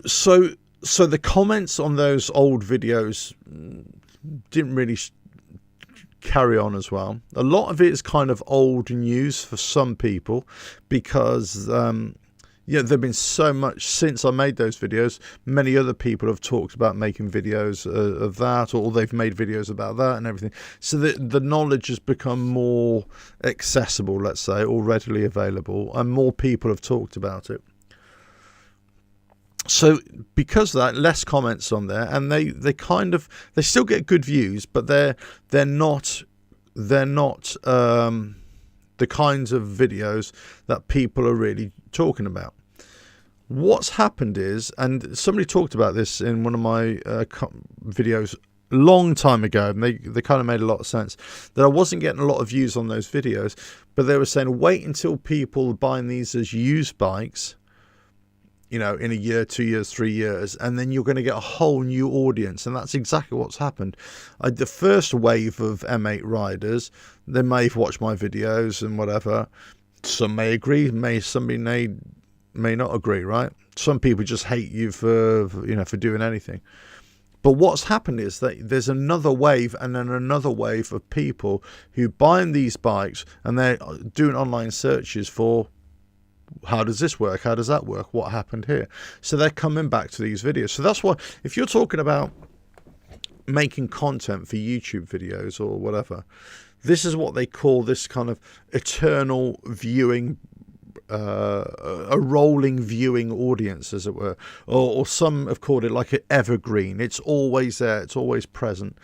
So the comments on those old videos didn't really carry on as well. A lot of it is kind of old news for some people because there've been so much since I made those videos. Many other people have talked about making videos of that, or they've made videos about that and everything. So the knowledge has become more accessible, let's say, or readily available, and more people have talked about it. So because of that, less comments on there, and they still get good views, but they're not the kinds of videos that people are really talking about. What's happened is, and somebody talked about this in one of my videos a long time ago, and they kind of made a lot of sense, that I wasn't getting a lot of views on those videos, but they were saying wait until people are buying these as used bikes, in a year, 2 years, 3 years, and then you're going to get a whole new audience. And that's exactly what's happened. The first wave of M8 riders, they may have watched my videos and whatever. Some may agree, somebody may not agree, right? Some people just hate you for doing anything. But what's happened is that there's another wave and then another wave of people who buying these bikes, and they're doing online searches for, how does this work? How does that work? What happened here? So they're coming back to these videos. So that's why, if you're talking about making content for YouTube videos or whatever, this is what they call this kind of eternal viewing, a rolling viewing audience, as it were. Or some have called it like an evergreen. It's always there. It's always present.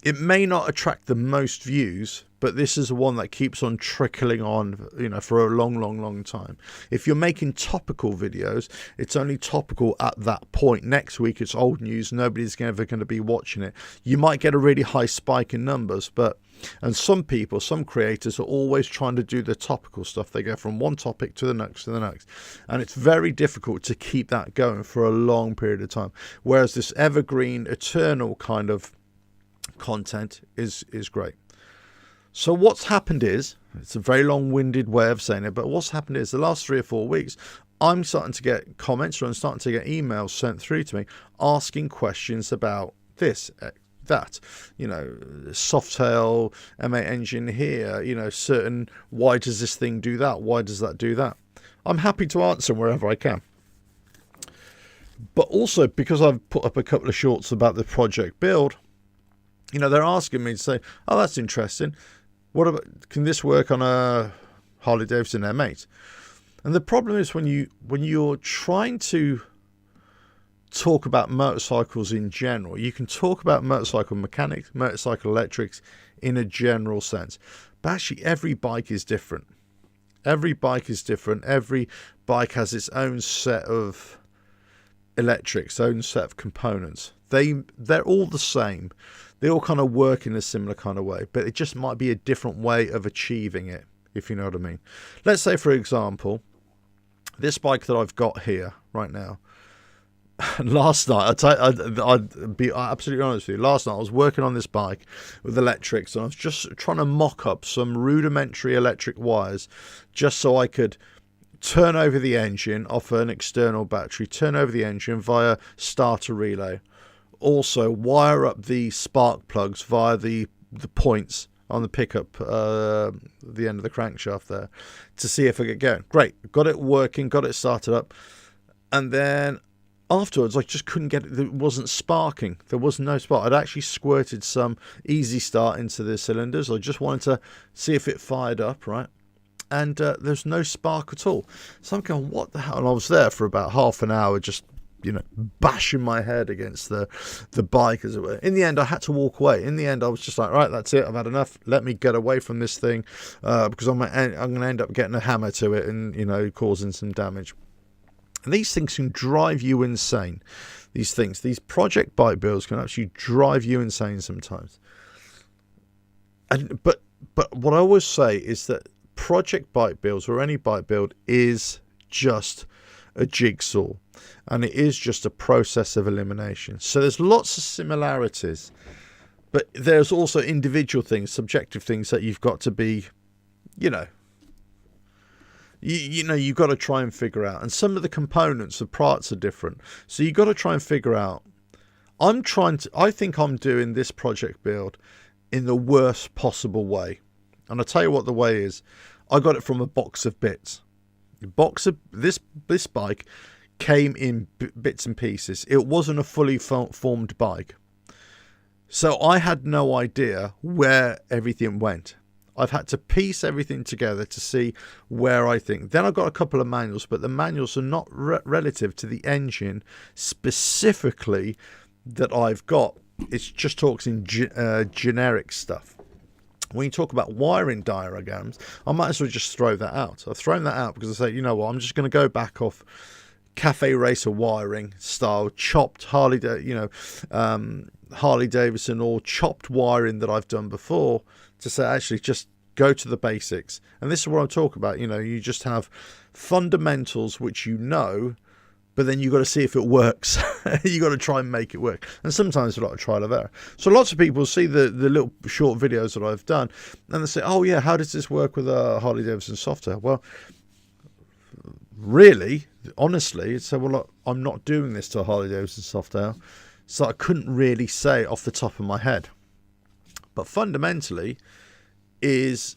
It may not attract the most views, but this is one that keeps on trickling on, for a long, long, long time. If you're making topical videos, it's only topical at that point. Next week, it's old news. Nobody's ever going to be watching it. You might get a really high spike in numbers, and some people, some creators are always trying to do the topical stuff. They go from one topic to the next to the next. And it's very difficult to keep that going for a long period of time. Whereas this evergreen, eternal kind of content is great. So what's happened is, it's a very long-winded way of saying it, but what's happened is the last 3 or 4 weeks, I'm starting to get comments, or I'm starting to get emails sent through to me asking questions about this, that, Softail, M8 engine here, certain, why does this thing do that? Why does that do that? I'm happy to answer wherever I can. But also, because I've put up a couple of shorts about the project build, they're asking me to say, oh, that's interesting. What about, can this work on a Harley Davidson M8? And the problem is when you're trying to talk about motorcycles in general, you can talk about motorcycle mechanics, motorcycle electrics in a general sense. But actually, every bike is different. Every bike is different. Every bike has its own set of electrics, own set of components. They're all the same. They all kind of work in a similar kind of way, but it just might be a different way of achieving it, if you know what I mean. Let's say, for example, this bike that I've got here right now. Last night, I'd be absolutely honest with you. Last night, I was working on this bike with electrics, and I was just trying to mock up some rudimentary electric wires just so I could turn over the engine off an external battery, turn over the engine via starter relay. Also wire up the spark plugs via the points on the pickup, the end of the crankshaft there, to see if I get going. Great, got it working, got it started up, and then afterwards I just couldn't get it. It wasn't sparking. There was no spark. I'd actually squirted some easy start into the cylinders. I just wanted to see if it fired up, right? And there's no spark at all. So I'm going, what the hell? And I was there for about half an hour, just bashing my head against the bike, as it were. In the end, I had to walk away. In the end, I was just like, right, that's it. I've had enough. Let me get away from this thing, because I'm going to end up getting a hammer to it and, causing some damage. And these things can drive you insane. These project bike builds can actually drive you insane sometimes. But what I always say is that project bike builds, or any bike build, is just a jigsaw, and it is just a process of elimination. So there's lots of similarities, but there's also individual things, subjective things that you've got to be, you know, you've got to try and figure out. And some of the components, the parts are different. So you've got to try and figure out. I think I'm doing this project build in the worst possible way. And I'll tell you what the way is. I got it from a box of bits. The box of this bike came in bits and pieces. It wasn't a fully formed bike. So I had no idea where everything went. I've had to piece everything together to see where I think. Then I've got a couple of manuals, but the manuals are not relative to the engine specifically that I've got. It just talks in generic stuff. When you talk about wiring diagrams, I might as well just throw that out. I've thrown that out because I say, you know what, I'm just going to go back off cafe racer wiring style, chopped Harley Davidson or chopped wiring that I've done before, to say actually just go to the basics. And this is what I'm talking about. You know, you just have fundamentals which you know, but then you've got to see if it works. You've got to try and make it work. And sometimes a lot of trial and error. So lots of people see the little short videos that I've done and they say, oh yeah, how does this work with a Harley Davidson software? Well, really, honestly, it's well, look, I'm not doing this to a Harley Davidson software, so I couldn't really say off the top of my head. But fundamentally is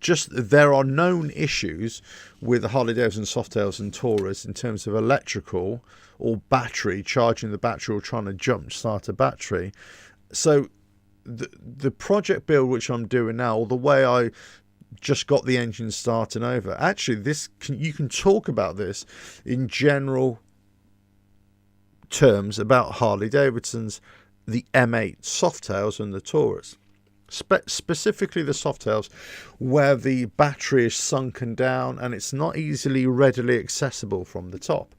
just there are known issues with the Harley Davidson Softails and Taurus in terms of electrical or battery, charging the battery or trying to jump start a battery. So the project build which I'm doing now, or the way I just got the engine starting over, actually you can talk about this in general terms about Harley Davidson's, the M8 Softails and the Taurus. Specifically the Softails, where the battery is sunken down and it's not easily readily accessible from the top.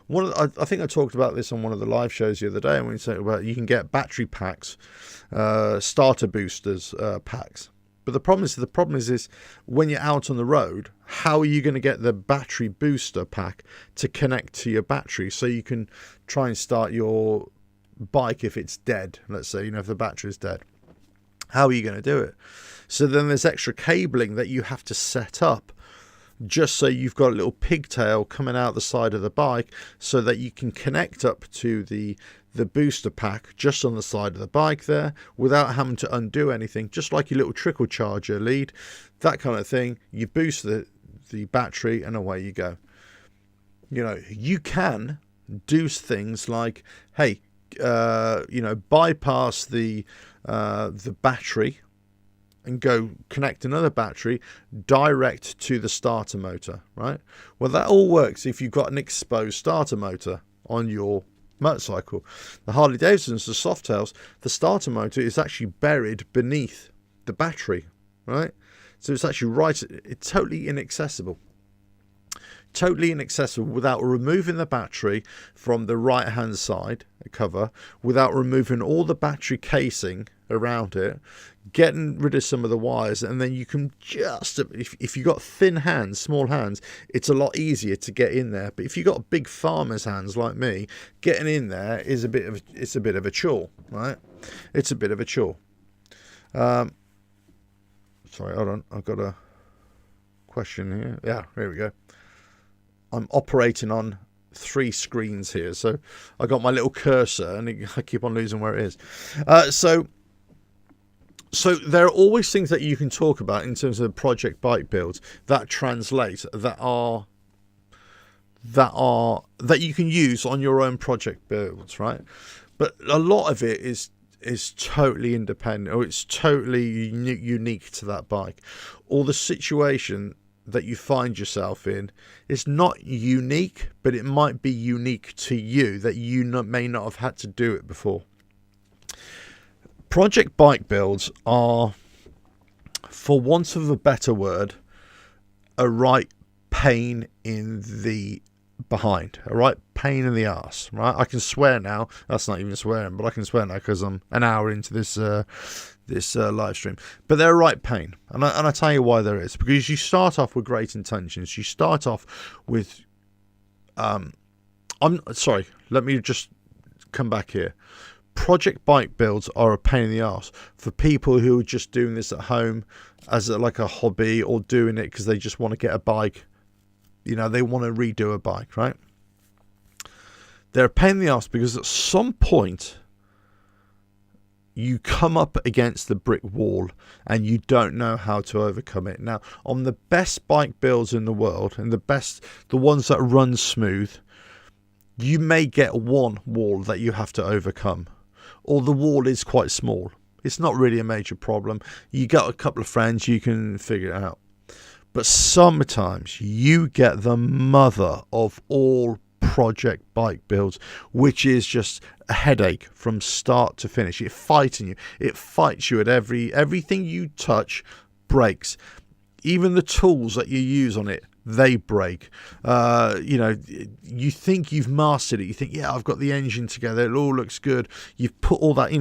I think I talked about this on one of the live shows the other day, and we talked about you can get battery packs, starter boosters packs. But the problem is when you're out on the road, how are you going to get the battery booster pack to connect to your battery so you can try and start your bike if it's dead? Let's say, you know, if the battery is dead. How are you going to do it? So then there's extra cabling that you have to set up just so you've got a little pigtail coming out the side of the bike so that you can connect up to the booster pack just on the side of the bike there without having to undo anything, just like your little trickle charger lead, that kind of thing. You boost the battery and away you go. You know, you can do things like, hey, bypass the battery and go connect another battery direct to the starter motor, right? Well, that all works if you've got an exposed starter motor on your motorcycle. The Harley Davidsons, the Softails, the starter motor is actually buried beneath the battery, right? So it's actually it's totally inaccessible. Totally inaccessible without removing the battery from the right hand side cover, without removing all the battery casing around it, getting rid of some of the wires, and then you can just, if you've got thin hands, small hands, it's a lot easier to get in there. But if you've got big farmer's hands like me, getting in there is a bit of a chore, right? It's a bit of a chore. Sorry, hold on, I've got a question here. Yeah, here we go. I'm operating on 3 screens here, so I got my little cursor and I keep on losing where it is. So there are always things that you can talk about in terms of project bike builds that translate, that you can use on your own project builds, right? But a lot of it is totally independent, or it's totally unique to that bike, or the situation that you find yourself in is not unique, but it might be unique to you, that you may not have had to do it before. Project bike builds are, for want of a better word, a right pain in the behind, a right pain in the arse, right? I can swear now. That's not even swearing, but I can swear now because I'm an hour into this live stream. But they're a right pain, and I tell you why there is. Because you start off with great intentions. You start off with I'm sorry, let me just come back here. Project bike builds are a pain in the arse for people who are just doing this at home as like a hobby, or doing it because they just want to get a bike They want to redo a bike, right? They're a pain in the ass because at some point you come up against the brick wall and you don't know how to overcome it. Now, on the best bike builds in the world, and the ones that run smooth, you may get one wall that you have to overcome, or the wall is quite small. It's not really a major problem. You got a couple of friends, you can figure it out. But sometimes you get the mother of all project bike builds, which is just a headache from start to finish. It fights you at everything you touch breaks. Even the tools that you use on it, they break. You think you've mastered it. You think, yeah, I've got the engine together. It all looks good. You've put all that,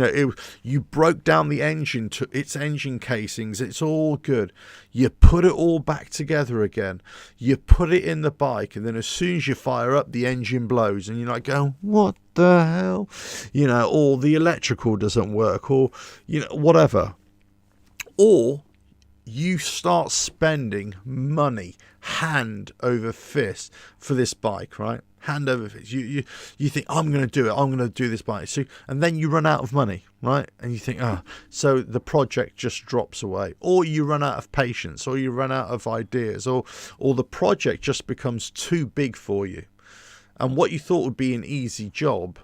you broke down the engine to its engine casings. It's all good. You put it all back together again. You put it in the bike, and then as soon as you fire up, the engine blows, and you're like going, what the hell? Or the electrical doesn't work, or, whatever. Or you start spending money hand over fist for this bike, right? Hand over fist. You think, I'm going to do it. I'm going to do this bike. So, and then you run out of money, right? And you think, so the project just drops away, or you run out of patience, or you run out of ideas, or the project just becomes too big for you. And what you thought would be an easy job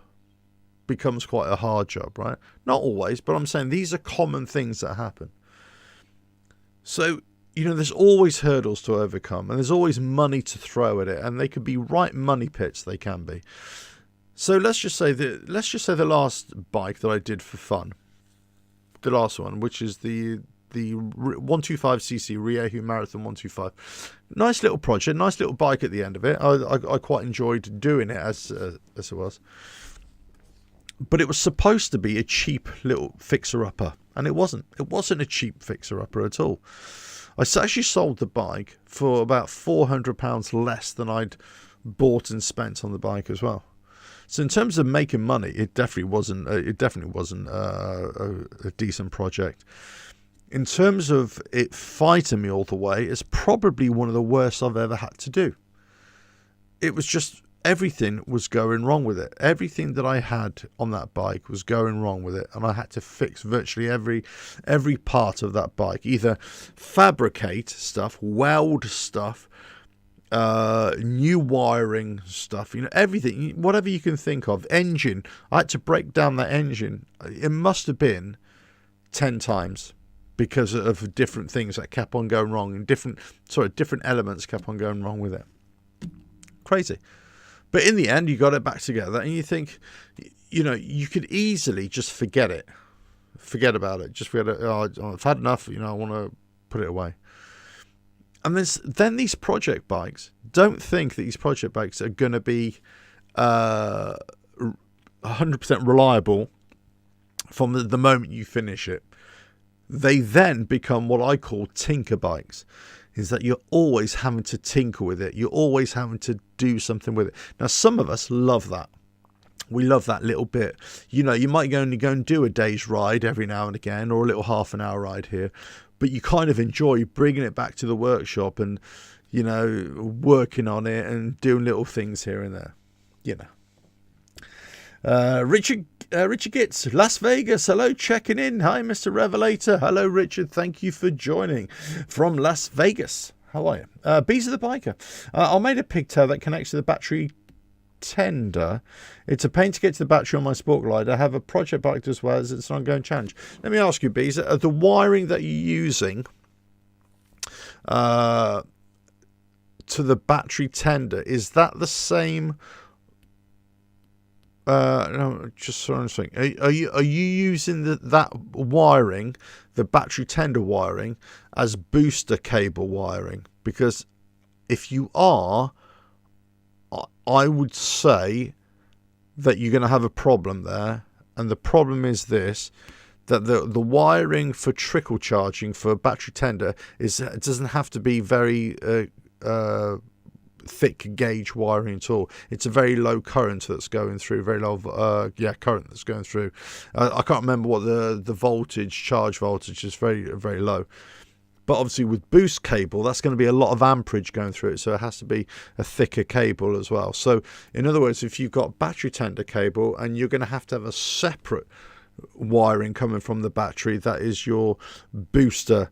becomes quite a hard job, right? Not always, but I'm saying these are common things that happen. So, there's always hurdles to overcome, and there's always money to throw at it, and they could be right money pits. They can be. So let's just say the last bike that I did for fun, the last one, which is the 125cc Riehu Marathon 125. Nice little project, nice little bike at the end of it. I quite enjoyed doing it as it was. But it was supposed to be a cheap little fixer-upper, and it wasn't. It wasn't a cheap fixer-upper at all. I actually sold the bike for about £400 less than I'd bought and spent on the bike as well. So in terms of making money, it definitely wasn't. A decent project. In terms of it fighting me all the way, it's probably one of the worst I've ever had to do. It was just, everything was going wrong with it. Everything that I had on that bike was going wrong with it, and I had to fix virtually every part of that bike. Either fabricate stuff, weld stuff, new wiring stuff, everything, whatever you can think of. Engine, I had to break down that engine. It must have been 10 times because of different things that kept on going wrong, and different elements kept on going wrong with it. Crazy. But in the end, you got it back together, and you think, you could easily just forget it. Forget about it. Just forget it. Oh, I've had enough. I want to put it away. And then these project bikes, don't think that these project bikes are going to be 100% reliable from the moment you finish it. They then become what I call tinker bikes. Is that you're always having to tinker with it. You're always having to do something with it. Now, some of us love that. We love that little bit. You might only go and do a day's ride every now and again, or a little half an hour ride here. But you kind of enjoy bringing it back to the workshop and, working on it and doing little things here and there. Richard Gitz, Las Vegas. Hello, checking in. Hi, Mr. Revelator. Hello, Richard. Thank you for joining from Las Vegas. How are you? Bees of the Biker. I made a pigtail that connects to the battery tender. It's a pain to get to the battery on my Sport Glide. I have a project bike as well as it's an ongoing challenge. Let me ask you, Bees, the wiring that you're using to the battery tender, is that the same? No, just sort of saying. Are you using that wiring, the battery tender wiring, as booster cable wiring? Because if you are, I would say that you're going to have a problem there. And the problem is this: that the wiring for trickle charging for battery tender it doesn't have to be very thick gauge wiring at all. It's a very low current that's going through, current that's going through. I can't remember what the charge voltage is, very, very low. But obviously with boost cable, that's going to be a lot of amperage going through it, so it has to be a thicker cable as well. So in other words, if you've got battery tender cable and you're going to have a separate wiring coming from the battery, that is your booster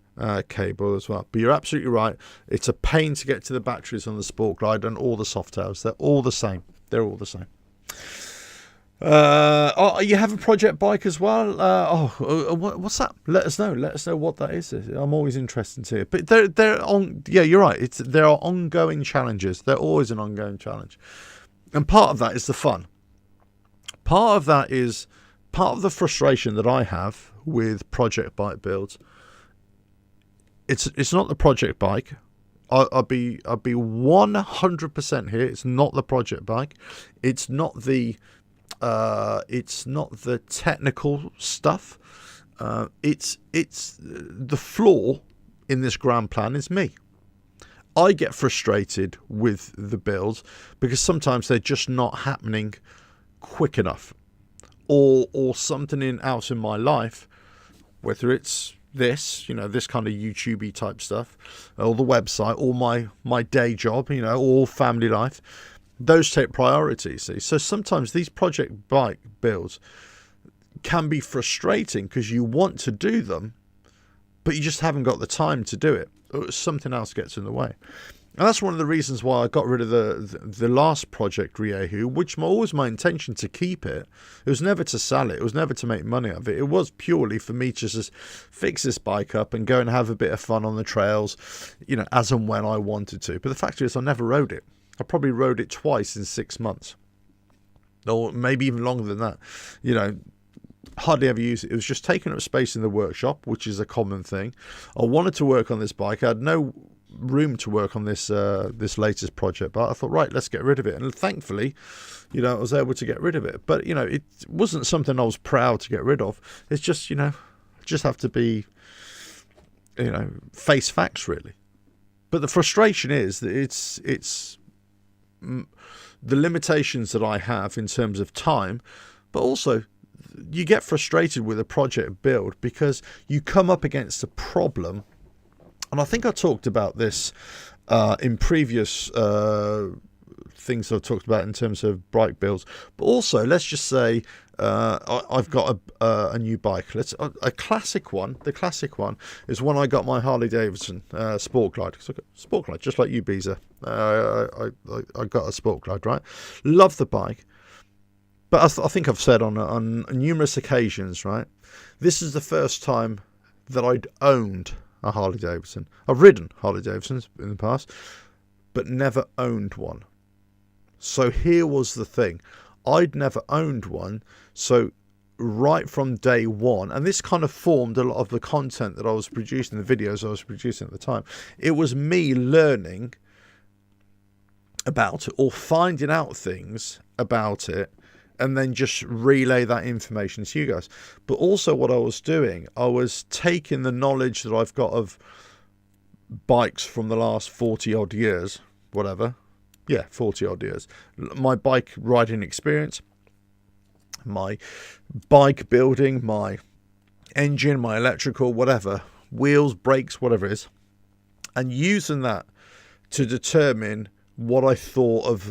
cable as well. But you're absolutely right, it's a pain to get to the batteries on the Sport Glide and all the Softails. They're all the same. They're all the same. You have a project bike as well. What's that? Let us know what that is. I'm always interested to hear. But they're on. Yeah, you're right. There are ongoing challenges. They're always an ongoing challenge, and part of that is the fun. Part of the frustration that I have with project bike builds. It's not the project bike. I'll be 100% here. It's not the project bike. It's not the technical stuff. It's the flaw in this grand plan is me. I get frustrated with the builds because sometimes they're just not happening quick enough, or something out in my life, whether it's this kind of YouTubey type stuff, or the website, or my day job, or family life. Those take priority, see. So sometimes these project bike builds can be frustrating because you want to do them, but you just haven't got the time to do it, or something else gets in the way. And that's one of the reasons why I got rid of the last project, Riehu, which always my intention to keep it. It was never to sell it. It was never to make money out of it. It was purely for me to just fix this bike up and go and have a bit of fun on the trails, as and when I wanted to. But the fact is, I never rode it. I probably rode it twice in 6 months, or maybe even longer than that. Hardly ever used it. It was just taking up space in the workshop, which is a common thing. I wanted to work on this bike. I had no room to work on this latest project, but I thought, right, let's get rid of it. And thankfully, I was able to get rid of it. But it wasn't something I was proud to get rid of. It's just just have to be face facts, really. But the frustration is that it's the limitations that I have in terms of time, but also you get frustrated with a project build because you come up against a problem. And I think I talked about this in previous things I've talked about in terms of bike builds. But also, let's just say I've got a new bike. A classic one. The classic one is when I got my Harley Davidson Sport Glide. So I got Sport Glide, just like you, Beezer. I got a Sport Glide, right? Love the bike. But I think I've said on numerous occasions, right? This is the first time that I'd owned a Harley Davidson. I've ridden Harley Davidsons in the past, but never owned one. So here was the thing. I'd never owned one. So right from day one, and this kind of formed a lot of the content that I was producing, the videos I was producing at the time. It was me learning about it or finding out things about it, and then just relay that information to you guys. But also what I was doing, I was taking the knowledge that I've got of bikes from the last 40 odd years, whatever. Yeah, 40 odd years. My bike riding experience, my bike building, my engine, my electrical, whatever, wheels, brakes, whatever it is, and using that to determine what I thought of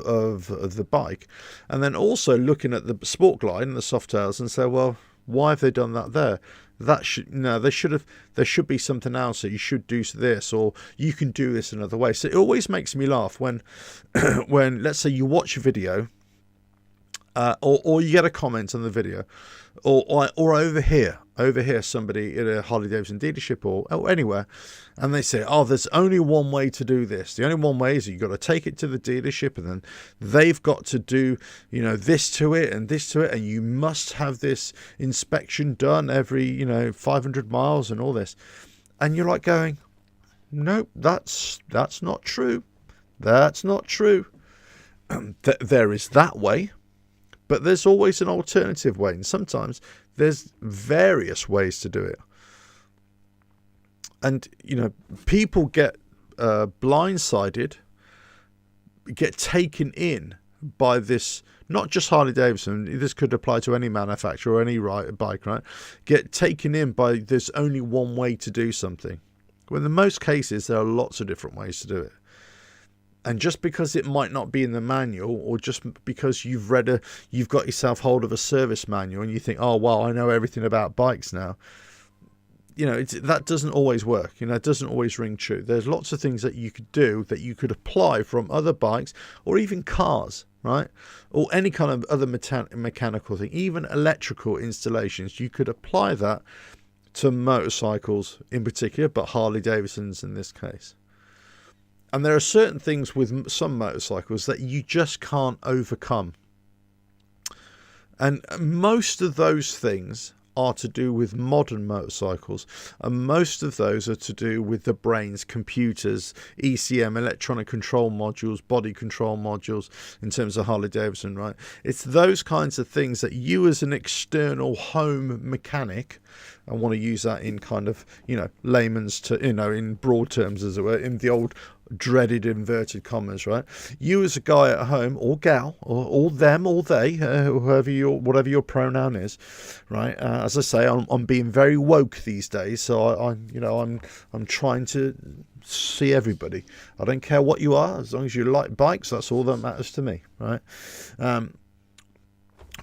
the bike, and then also looking at the Sport Glide and the Softails and say, well, why have they done that there? There should be something else, that you should do this, or you can do this another way. So it always makes me laugh when let's say you watch a video, or you get a comment on the video, or overhear somebody at a Harley Davidson dealership or anywhere, and they say, oh, there's only one way to do this. The only one way is you've got to take it to the dealership, and then they've got to do this to it and this to it, and you must have this inspection done every 500 miles and all this. And you're like going, nope, that's not true. That's not true. There is that way, but there's always an alternative way, and sometimes there's various ways to do it. And people get blindsided, get taken in by this. Not just Harley Davidson. This could apply to any manufacturer or any bike, right? Get taken in by there's only one way to do something. Well, in most cases, there are lots of different ways to do it. And just because it might not be in the manual, or just because you've got yourself hold of a service manual and you think, oh, well, I know everything about bikes now. That doesn't always work. It doesn't always ring true. There's lots of things that you could do, that you could apply from other bikes or even cars, right? Or any kind of other mechanical thing, even electrical installations. You could apply that to motorcycles in particular, but Harley Davidsons in this case. And there are certain things with some motorcycles that you just can't overcome. And most of those things are to do with modern motorcycles, and most of those are to do with the brains, computers, ECM, electronic control modules, body control modules, in terms of Harley Davidson, right? It's those kinds of things that you, as an external home mechanic, I want to use that in kind of, layman's, in broad terms, as it were, in the old dreaded inverted commas, right? You, as a guy at home, or gal, or them, or they, whatever your pronoun is, right? As I say, I'm being very woke these days, so I'm trying to see everybody. I don't care what you are, as long as you like bikes, that's all that matters to me, right?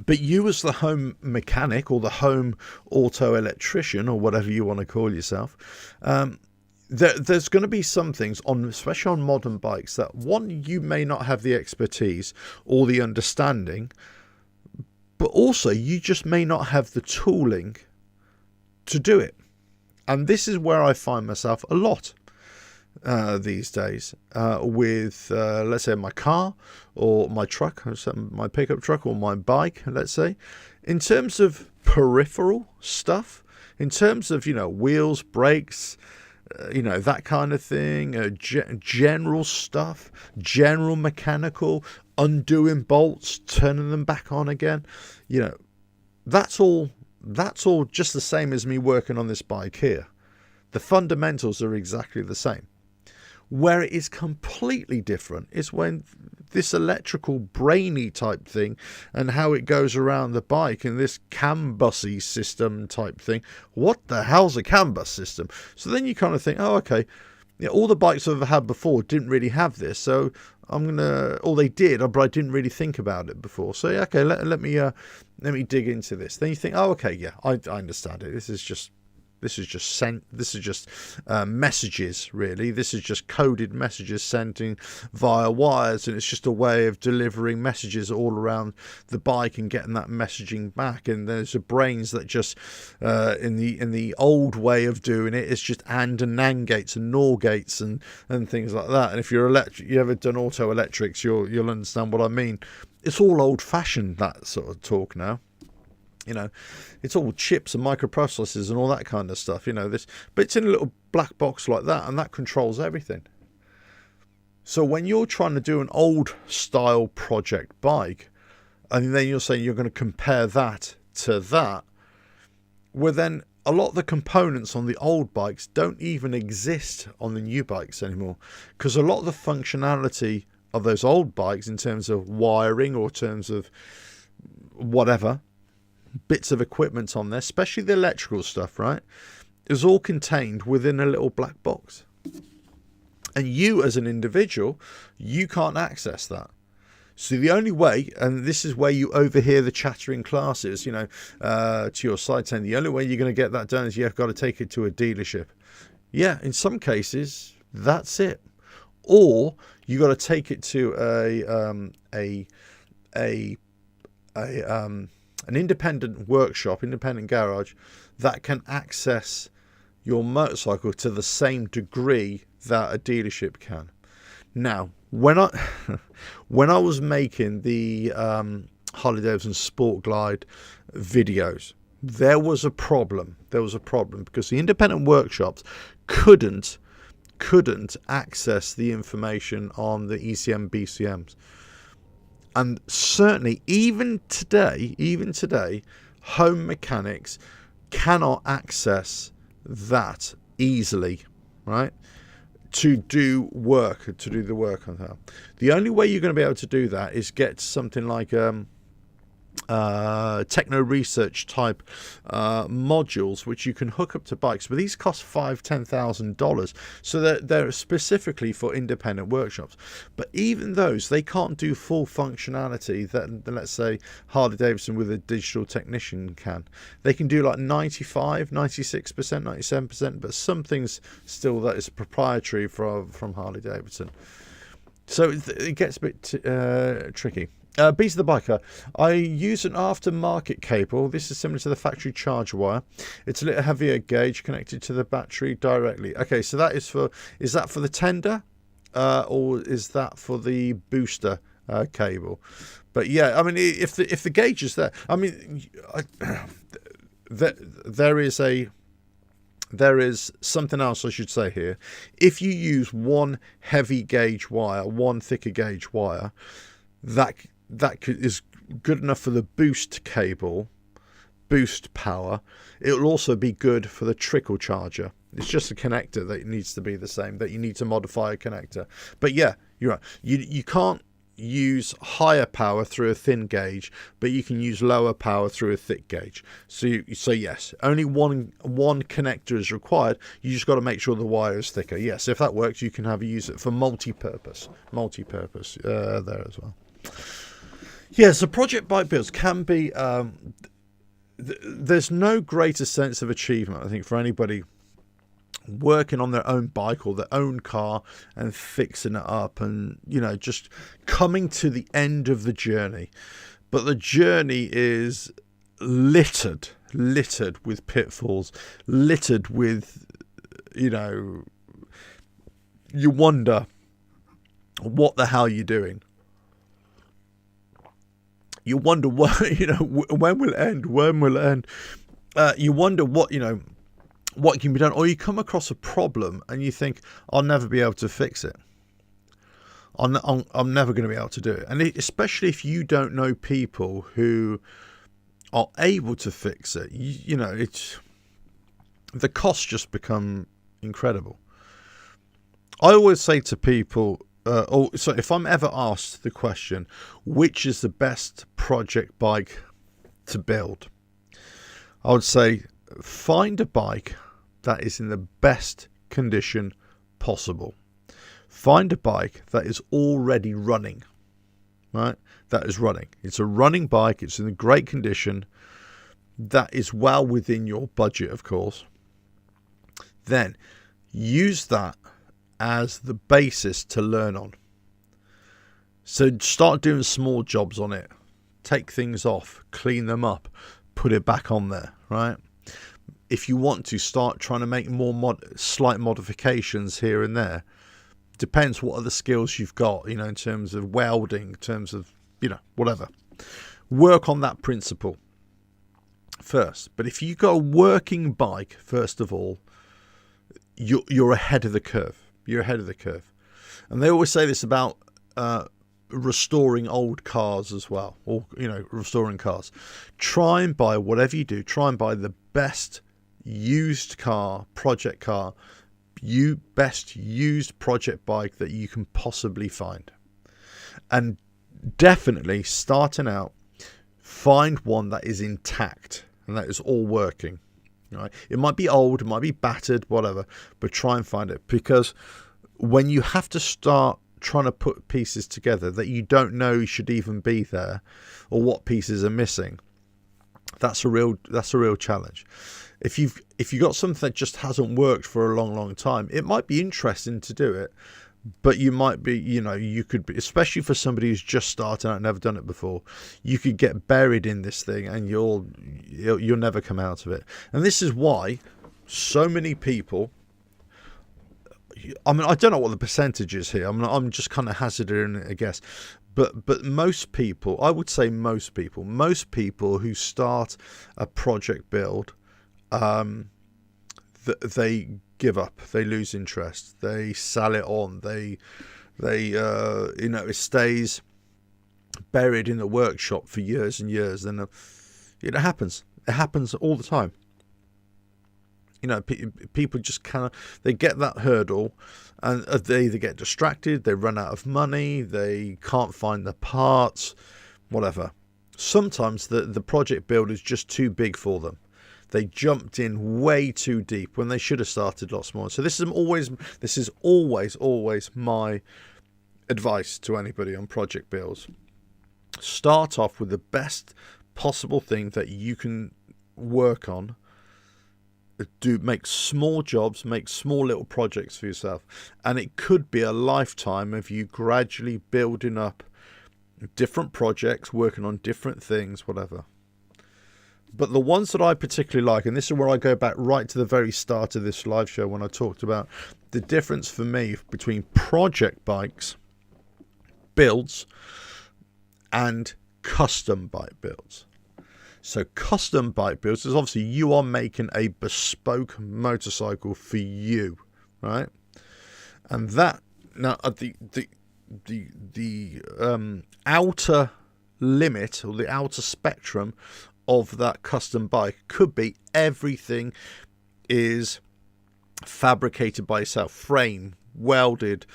But you, as the home mechanic or the home auto electrician, or whatever you want to call yourself, there's going to be some things, especially on modern bikes, that one, you may not have the expertise or the understanding, but also you just may not have the tooling to do it. And this is where I find myself a lot these days with, let's say, my car or my truck, my pickup truck or my bike, let's say, in terms of peripheral stuff, in terms of, wheels, brakes, that kind of thing, general stuff, general mechanical, undoing bolts, turning them back on again. That's all just the same as me working on this bike here. The fundamentals are exactly the same. Where it is completely different is when this electrical brainy type thing and how it goes around the bike and this CAN busy system type thing. What the hell's a CAN bus system? So then you kind of think, oh, okay, all the bikes I've ever had before didn't really have this, so they did, but I didn't really think about it before. So yeah, okay, let me dig into this. Then you think, oh, okay, yeah, I understand it. This is just messages, really. This is just coded messages sent via wires, and it's just a way of delivering messages all around the bike and getting that messaging back. And there's the brains that just in the old way of doing it, it's just and NAND gates and NOR gates and things like that. And if you ever done auto electrics, you'll understand what I mean. It's all old fashioned, that sort of talk now. It's all chips and microprocessors and all that kind of stuff, but it's in a little black box like that, and that controls everything. So when you're trying to do an old style project bike, and then you're saying you're going to compare that to that, well, then a lot of the components on the old bikes don't even exist on the new bikes anymore, because a lot of the functionality of those old bikes, in terms of wiring or terms of whatever bits of equipment on there, especially the electrical stuff, right, is all contained within a little black box. And you, as an individual, you can't access that. So the only way, and this is where you overhear the chattering classes, to your side saying the only way you're going to get that done is you've got to take it to a dealership. Yeah, in some cases, that's it. Or you got to take it to an independent workshop, independent garage that can access your motorcycle to the same degree that a dealership can. Now, when I was making the Harley Davidson Sport Glide videos, there was a problem. Because the independent workshops couldn't access the information on the ECM BCMs. And certainly, even today, home mechanics cannot access that easily, right? To do the work on that. The only way you're going to be able to do that is get something like techno research type modules which you can hook up to bikes, but these cost $5,000-$10,000, so they're specifically for independent workshops. But even those, they can't do full functionality that, let's say, Harley Davidson with a digital technician can. They can do like 95, 96%, 97%, but some things still that is proprietary from Harley Davidson. So it gets a bit tricky. Beast of the Biker. I use an aftermarket cable. This is similar to the factory charger wire. It's a little heavier gauge connected to the battery directly. Okay, so that is that for the tender, or is that for the booster cable? But yeah, I mean, if the gauge is there, I mean, there is something else I should say here. If you use one heavy gauge wire, one thicker gauge wire, that is good enough for the boost cable, boost power. It will also be good for the trickle charger. It's just a connector that needs to be the same, that you need to modify a connector. But yeah, you're right. You can't use higher power through a thin gauge, but you can use lower power through a thick gauge. So yes, only one connector is required. You just got to make sure the wire is thicker. Yes, if that works, you can use it for multi-purpose there as well. Yeah, so project bike builds can be, there's no greater sense of achievement, I think, for anybody working on their own bike or their own car and fixing it up and, just coming to the end of the journey. But the journey is littered with pitfalls, littered with, you wonder what the hell you're doing. You wonder what, when will it end? When will it end? You wonder what can be done. Or you come across a problem and you think, I'll never be able to fix it. I'm never going to be able to do it. And especially if you don't know people who are able to fix it, it's the costs just become incredible. I always say to people, so if I'm ever asked the question, which is the best project bike to build, I would say find a bike that is in the best condition possible. Find a bike that is already running, right? That is running. It's a running bike. It's in a great condition. That is well within your budget, of course. Then use that as the basis to learn on. So start doing small jobs on it. Take things off, clean them up, put it back on there, right? If you want to start trying to make more slight modifications here and there, depends what other skills you've got, in terms of welding, in terms of, whatever. Work on that principle first. But if you've got a working bike, first of all, you're ahead of the curve. You're ahead of the curve. And they always say this about restoring old cars as well, or restoring cars. Try and buy, whatever you do, try and buy the best used car, project car, best used project bike that you can possibly find. And definitely, starting out, find one that is intact and that is all working. Right? It might be old, it might be battered, whatever, but try and find it, because when you have to start trying to put pieces together that you don't know should even be there, or what pieces are missing, that's a real challenge. If you've got something that just hasn't worked for a long time, it might be interesting to do it, but you might be, you could be, especially for somebody who's just starting out, never done it before, you could get buried in this thing and you'll never come out of it. And this is why so many people, I mean, I don't know what the percentage is here. I'm just kind of hazarding a guess, but most people, I would say most people who start a project build, they give up, they lose interest, they sell it on, they it stays buried in the workshop for years and years, and it happens all the time. People just they get that hurdle and they either get distracted, they run out of money, they can't find the parts, whatever. sometimes the project build is just too big for them. They jumped in way too deep when they should have started lots more. So this is always my advice to anybody on project builds. Start off with the best possible thing that you can work on. Make small jobs, make small little projects for yourself, and it could be a lifetime of you gradually building up different projects, working on different things, whatever. But the ones that I particularly like, and this is where I go back right to the very start of this live show when I talked about the difference for me between project bikes builds and custom bike builds. So custom bike builds is obviously you are making a bespoke motorcycle for you, right? And that now the outer limit or the outer spectrum of that custom bike could be everything is fabricated by yourself, frame, welded,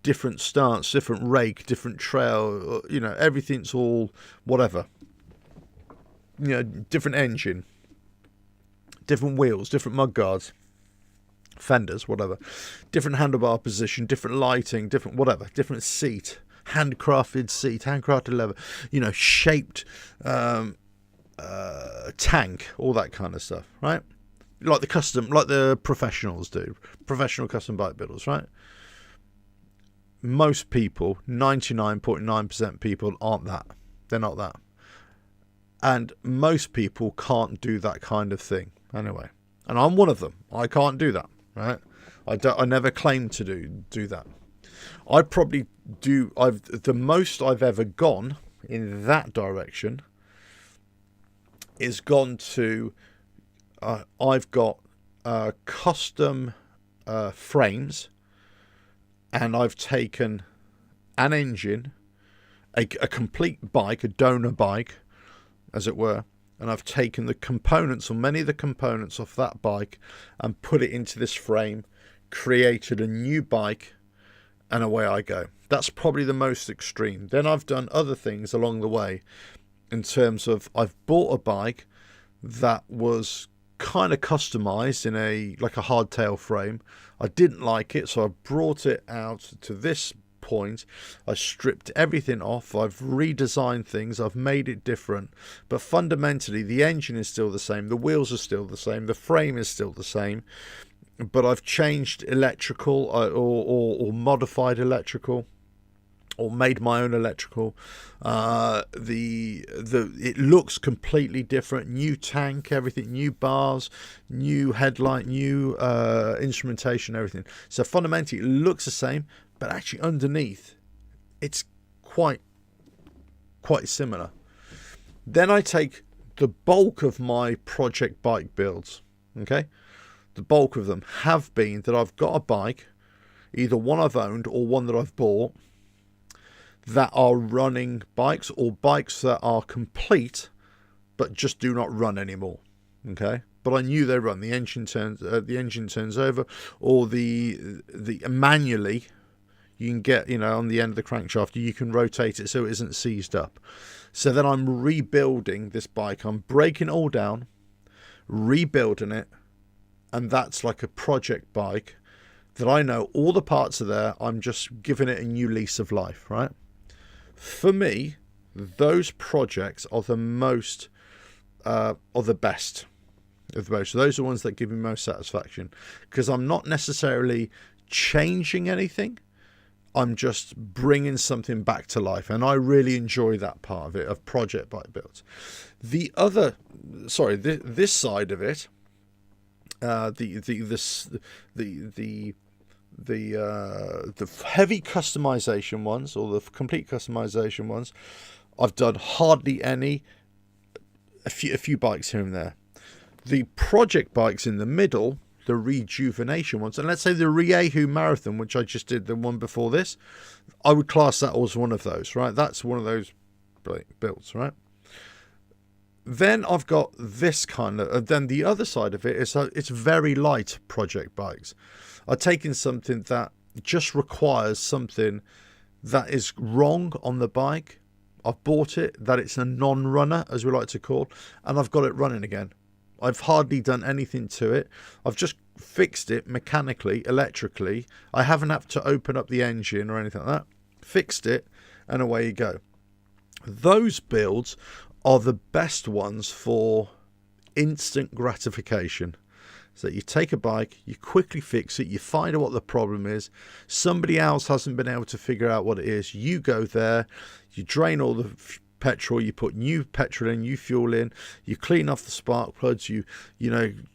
different stance, different rake, different trail, everything's all whatever, different engine, different wheels, different mud guards, fenders, whatever, different handlebar position, different lighting, different whatever, different seat, handcrafted seat, handcrafted leather, shaped tank, all that kind of stuff, right? Like the professionals do, professional custom bike builders, right? Most people, 99.9% people aren't that. They're not that. And most people can't do that kind of thing anyway. And I'm one of them. I can't do that, right? I never claimed to do that. I probably do. The most I've ever gone in that direction is gone to. I've got custom frames, and I've taken an engine, a complete bike, a donor bike, as it were, and I've taken the components, or many of the components off that bike, and put it into this frame, created a new bike, and away I go. That's probably the most extreme. Then I've done other things along the way in terms of I've bought a bike that was kind of customized in a hardtail frame. I didn't like it, so I brought it out to this point. I stripped everything off. I've redesigned things. I've made it different, but fundamentally the engine is still the same, the wheels are still the same, the frame is still the same, but I've changed electrical or modified electrical, or made my own electrical. It looks completely different. New tank, everything, new bars, new headlight, new instrumentation, everything. So fundamentally it looks the same, but actually underneath it's quite similar. Then I take the bulk of my project bike builds, okay? The bulk of them have been that I've got a bike, either one I've owned or one that I've bought, that are running bikes, or bikes that are complete but just do not run anymore, okay? But I knew they run. The engine turns over, or the manually you can get, on the end of the crankshaft, you can rotate it so it isn't seized up. So then I'm rebuilding this bike. I'm breaking it all down, rebuilding it, and that's like a project bike that I know all the parts are there. I'm just giving it a new lease of life, right? For me, those projects are the most, are the best of the most. So those are the ones that give me most satisfaction, because I'm not necessarily changing anything. I'm just bringing something back to life, and I really enjoy that part of it, of project bike builds. This side of it, the heavy customization ones, or the complete customization ones, I've done hardly any. A few bikes here and there. The project bikes in the middle, the rejuvenation ones, and let's say the Riehu Marathon, which I just did, the one before this, I would class that as one of those, right? That's one of those builds, right? Then I've got this kind of, then the other side of it is it's very light project bikes. I've taken something that just requires something that is wrong on the bike. I've bought it, that it's a non-runner, as we like to call, and I've got it running again. I've hardly done anything to it. I've just fixed it mechanically, electrically. I haven't had to open up the engine or anything like that. Fixed it, and away you go. Those builds are the best ones for instant gratification. So you take a bike, you quickly fix it, you find out what the problem is. Somebody else hasn't been able to figure out what it is. You go there, you drain all the petrol, you put new petrol in, new fuel in, you clean off the spark plugs, you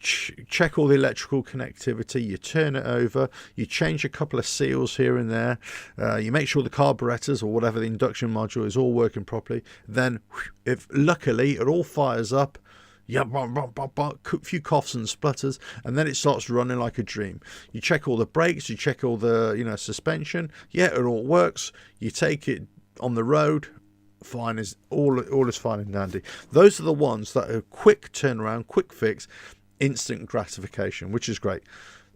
check all the electrical connectivity, you turn it over, you change a couple of seals here and there, you make sure the carburetors or whatever the induction module is all working properly. Then if luckily it all fires up, yeah, a few coughs and splutters, and then it starts running like a dream. You check all the brakes, you check all the suspension. Yeah, it all works. You take it on the road, fine, is all is fine and dandy. Those are the ones that are quick turnaround, quick fix, instant gratification, which is great.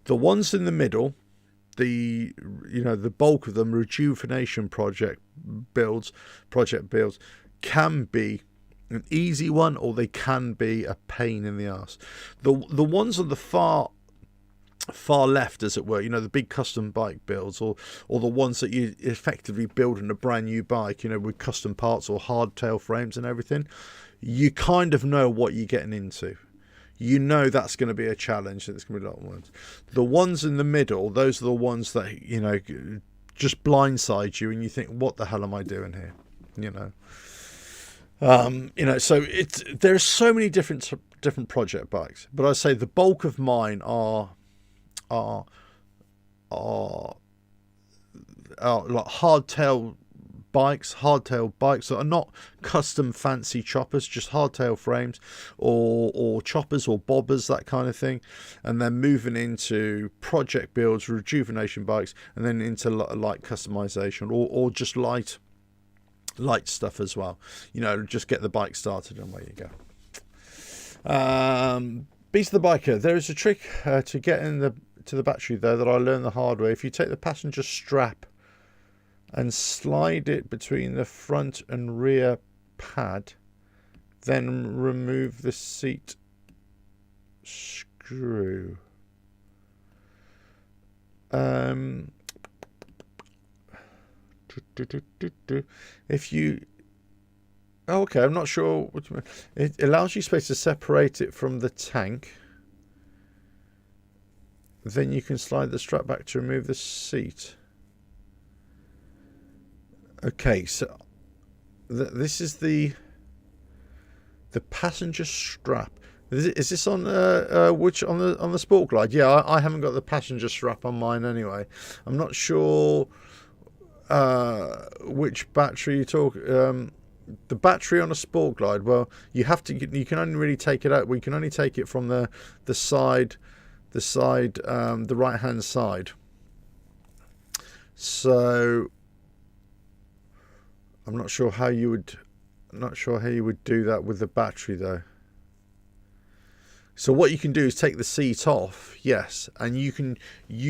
The ones in the middle, the bulk of them, rejuvenation project builds, can be an easy one, or they can be a pain in the ass. The ones on the far left, as it were, the big custom bike builds, or the ones that you effectively build in a brand new bike, with custom parts or hardtail frames and everything, you kind of know what you're getting into. That's going to be a challenge. There's going to be a lot of ones. The ones in the middle, those are the ones that just blindside you, and you think, what the hell am I doing here? So there's so many different project bikes, but I say the bulk of mine are like hardtail bikes that are not custom fancy choppers, just hardtail frames or choppers or bobbers, that kind of thing, and then moving into project builds, rejuvenation bikes, and then into light customization or just light stuff as well. Just get the bike started and away you go. Beast of the biker. There is a trick to get to the battery though that I learned the hard way. If you take the passenger strap and slide it between the front and rear pad, then remove the seat screw. If you okay, I'm not sure what you mean. It allows you space to separate it from the tank, then you can slide the strap back to remove the seat. Okay, so this is the passenger strap. Is this on which on the Sport Glide? Yeah, I haven't got the passenger strap on mine anyway. I'm not sure which battery you talk. The battery on a Sport Glide. Well, you can only really take it out. We can only take it from the side, the right hand side. So I'm not sure how you would do that with the battery though. So what you can do is take the seat off, yes, and you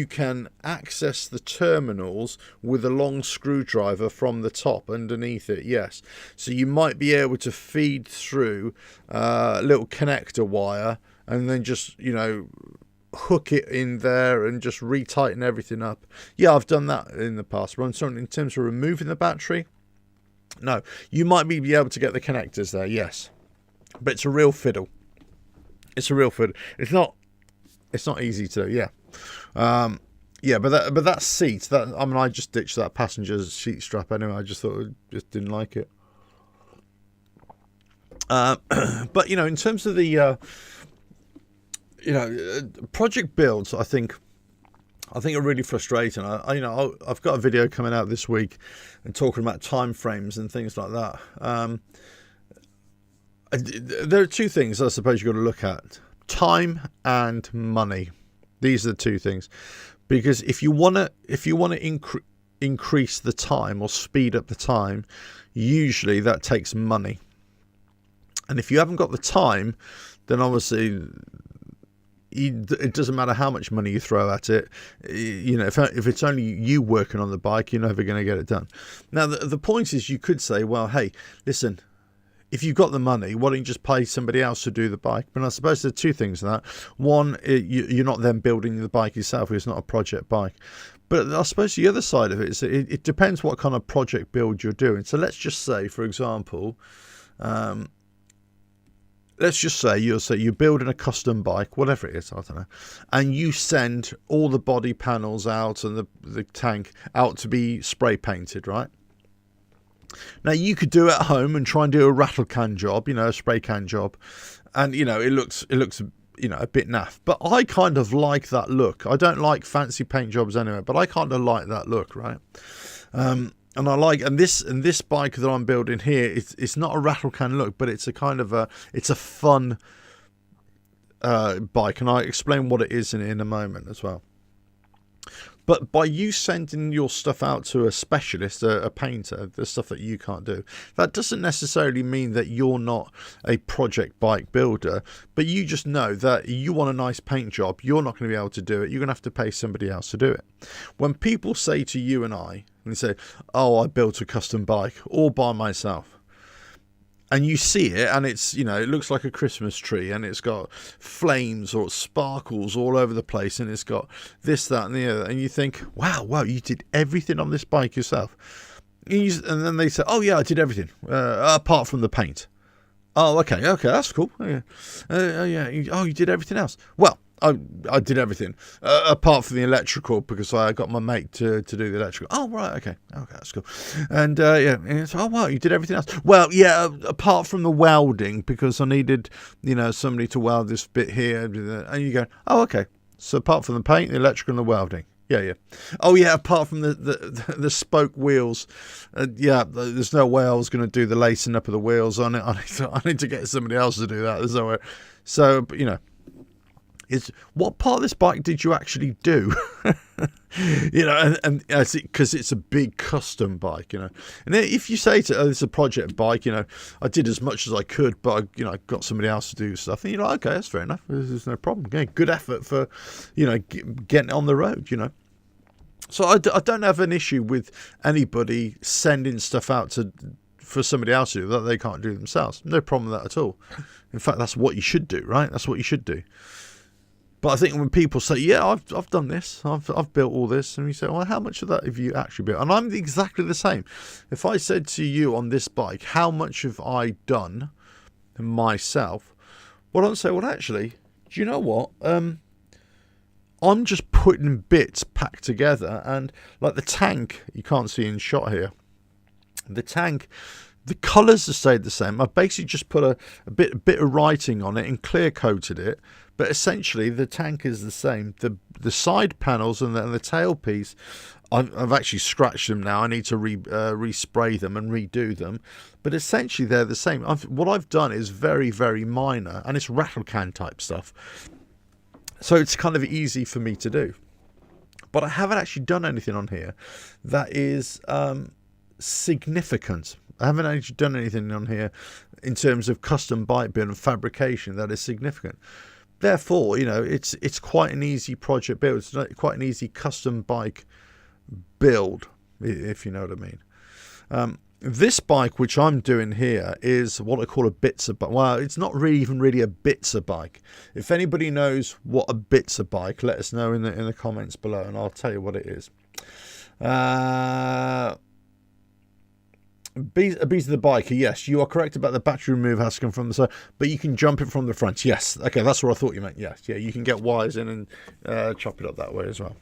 can access the terminals with a long screwdriver from the top underneath it, yes. So you might be able to feed through a little connector wire and then just hook it in there and just retighten everything up. Yeah, I've done that in the past. But in terms of removing the battery, no, you might be able to get the connectors there, yes, but it's a real fiddle. It's a real fiddle. It's not easy to, yeah. But that seat, I just ditched that passenger seat strap anyway. I just thought just didn't like it. But in terms of the project builds, I think are really frustrating. I've got a video coming out this week and talking about time frames and things like that. There are two things I suppose you've got to look at: time and money. These are the two things, because if you want to increase the time or speed up the time, usually that takes money. And if you haven't got the time, then obviously it doesn't matter how much money you throw at it. You know, if it's only you working on the bike, you're never going to get it done. Now, the point is, you could say, well, hey, listen, if you've got the money, why don't you just pay somebody else to do the bike? But I suppose there's two things in that. One, you're not then building the bike yourself. It's not a project bike. But I suppose the other side of it is it depends what kind of project build you're doing. So let's just say, for example, let's just say you're building a custom bike, whatever it is, I don't know, and you send all the body panels out and the tank out to be spray painted, right? Now, you could do it at home and try and do a rattle can job, you know, a spray can job. And, you know, it looks, you know, a bit naff. But I kind of like that look. I don't like fancy paint jobs anyway, but I kind of like that look, right? And I like, and this bike that I'm building here, it's not a rattle can look, but it's a kind of it's a fun bike. And I'll explain what it is in a moment as well. But by you sending your stuff out to a specialist, a painter, the stuff that you can't do, that doesn't necessarily mean that you're not a project bike builder, but you just know that you want a nice paint job, you're not going to be able to do it, you're going to have to pay somebody else to do it. When people say to you and they say, oh, I built a custom bike all by myself, and you see it, and it's, you know, it looks like a Christmas tree, and it's got flames or sparkles all over the place, and it's got this, that, and the other, and you think, wow, you did everything on this bike yourself. And then they say, oh yeah, I did everything apart from the paint. Oh, okay, that's cool. Yeah, you did everything else. Well, I did everything apart from the electrical, because I got my mate to do the electrical. Oh, right, okay, that's cool. And and so, oh wow, you did everything else. Well, yeah, apart from the welding, because I needed, you know, somebody to weld this bit here. And you go, oh, okay. So apart from the paint, the electrical, and the welding. Yeah. Oh yeah, apart from the spoke wheels, there's no way I was going to do the lacing up of the wheels on it. I need to get somebody else to do that. There's no way. So, you know, what part of this bike did you actually do? You know, and because it's a big custom bike, you know. And if you say to, oh, it's a project bike, you know, I did as much as I could, but I got somebody else to do stuff. And you're like, okay, that's fair enough. There's no problem. Okay, good effort for, you know, getting on the road, you know. So I don't have an issue with anybody sending stuff out for somebody else to do that they can't do themselves. No problem with that at all. In fact, that's what you should do, right? That's what you should do. But I think when people say, yeah, I've done this, I've built all this, and you say, well, how much of that have you actually built? And I'm exactly the same. If I said to you on this bike, how much have I done myself? Well, I'd say, well, actually, do you know what? I'm just putting bits packed together, and like the tank, you can't see in shot here. The tank, the colours have stayed the same. I basically just put a bit of writing on it and clear coated it. But essentially, the tank is the same. The side panels and the tailpiece, I've actually scratched them now. I need to respray them and redo them. But essentially, they're the same. What I've done is very, very minor, and it's rattle can type stuff. So it's kind of easy for me to do. But I haven't actually done anything on here that is significant. I haven't actually done anything on here in terms of custom bike build and fabrication that is significant. Therefore, you know, it's quite an easy project build. It's quite an easy custom bike build, if you know what I mean. This bike, which I'm doing here, is what I call a bitzer bike. Well, it's not even really a bitzer bike. If anybody knows what a bitzer bike, let us know in the comments below, and I'll tell you what it is. A beast of the biker, yes, you are correct about the battery remove has to come from the side, but you can jump it from the front. Yes, okay, that's what I thought you meant. Yes, yeah, you can get wires in and chop it up that way as well.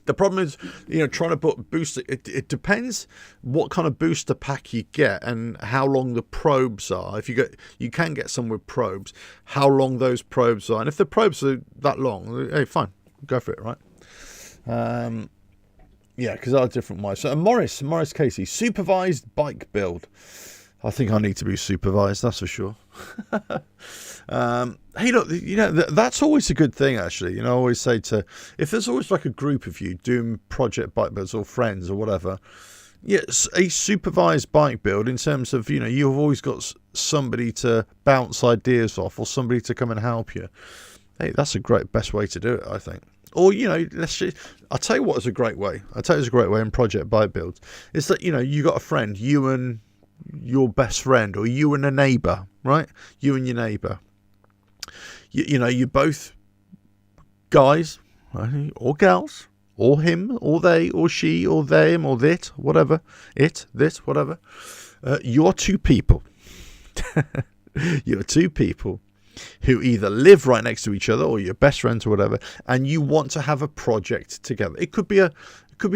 The problem is, you know, trying to put booster. It depends what kind of booster pack you get and how long the probes are. If you can get some with probes, how long those probes are, and if the probes are that long, hey, fine, go for it, right? Yeah, because I have different wires. So Morris Casey, supervised bike build. I think I need to be supervised, that's for sure. Hey, look, you know, that's always a good thing, actually. You know, I always say if there's always like a group of you doing project bike builds or friends or whatever, yes, a supervised bike build in terms of, you know, you've always got somebody to bounce ideas off or somebody to come and help you. hey, that's a great best way to do it, I think. Or, I'll tell you what is a great way. I'll tell you it's a great way in project bike builds. Is that, you got a friend, you and your best friend, or you and a neighbour, right? You and your neighbour. You're both guys, right? Or gals, or him, or they, or she, or them, or that, whatever. Whatever. You're two people. You're two people who either live right next to each other, or your best friends, or whatever, and you want to have a project together. It could be a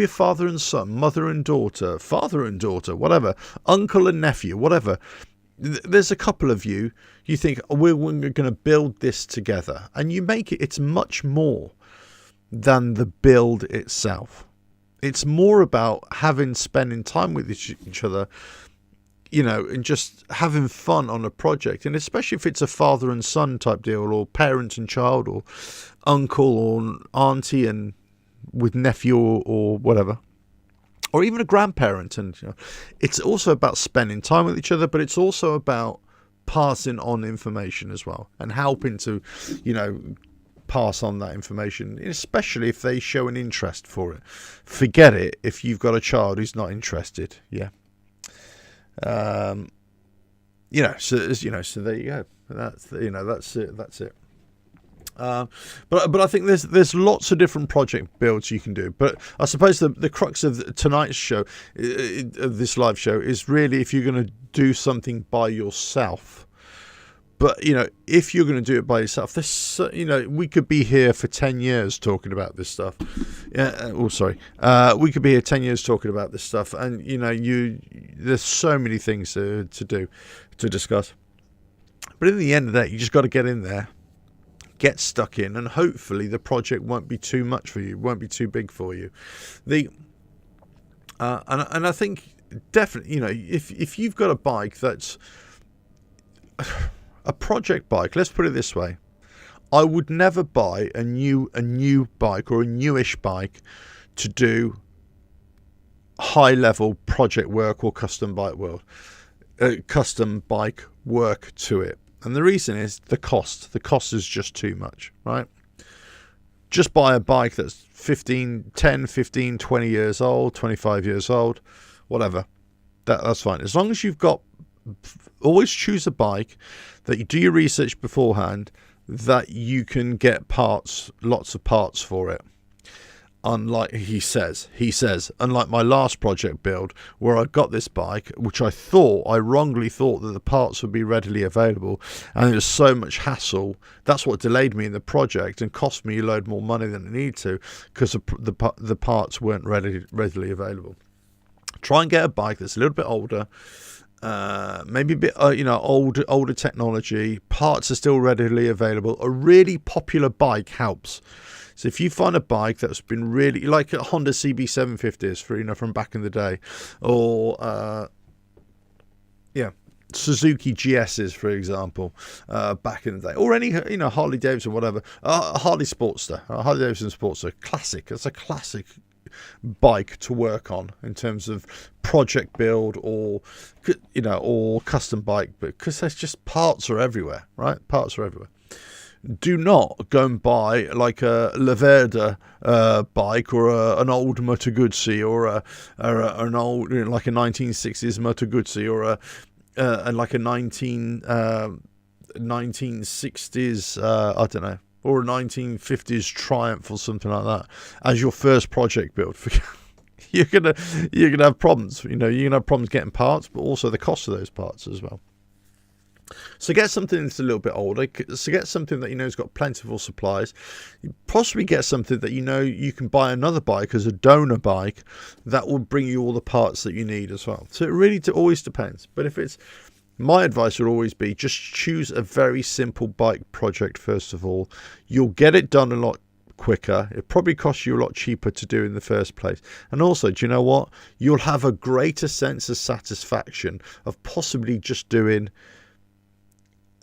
father and son, mother and daughter, father and daughter, whatever, uncle and nephew, whatever. There's a couple of you. You think we're going to build this together, and you make it. It's much more than the build itself. It's more about spending time with each other. And just having fun on a project, and especially if it's a father and son type deal, or parent and child, or uncle or auntie and with nephew, or whatever, or even a grandparent. And it's also about spending time with each other, but it's also about passing on information as well, and helping to, pass on that information, especially if they show an interest for it. Forget it if you've got a child who's not interested. So there you go. That's it. But I think there's lots of different project builds you can do. But I suppose the crux of tonight's show, of this live show, is really if you're going to do something by yourself. But if you're going to do it by yourself, this we could be here for 10 years talking about this stuff. We could be here 10 years talking about this stuff, and there's so many things to discuss. But in the end of that, you just got to get in there, get stuck in, and hopefully the project won't be too much for you, won't be too big for you. And I think definitely, if you've got a bike that's a project bike, let's put it this way. I would never buy a new bike or a newish bike to do high level project work or custom bike work to it. And the reason is the cost. The cost is just too much, right? Just buy a bike that's 10, 15, 20 years old, 25 years old, whatever. That's fine. As long as you've got, always choose a bike that you do your research beforehand, that you can get lots of parts for it. Unlike he says, unlike my last project build where I got this bike, which I wrongly thought that the parts would be readily available, and it was so much hassle. That's what delayed me in the project and cost me a load more money than it needed to, because the parts weren't readily available. Try and get a bike that's a little bit older. Maybe a bit, older technology. Parts are still readily available. A really popular bike helps. So if you find a bike that's been really, like a Honda CB750s from back in the day, or Suzuki GSs, for example, back in the day, or any Harley Davidson, whatever, Harley Davidson Sportster, classic. It's a classic bike to work on in terms of project build or custom bike, because there's just parts are everywhere, right? Parts are everywhere. Do not go and buy like a Laverde bike, or an old Moto Guzzi, or an old like a 1960s Moto Guzzi, or like a 1960s I don't know, or a 1950s Triumph or something like that as your first project build. You're gonna have problems. You're gonna have problems getting parts, but also the cost of those parts as well. So get something that's a little bit older. So get something that has got plentiful supplies. You possibly get something that you can buy another bike as a donor bike that will bring you all the parts that you need as well. So it really always depends. But my advice would always be, just choose a very simple bike project first of all. You'll get it done a lot quicker. It probably costs you a lot cheaper to do in the first place. And also, do you know what? You'll have a greater sense of satisfaction of possibly just doing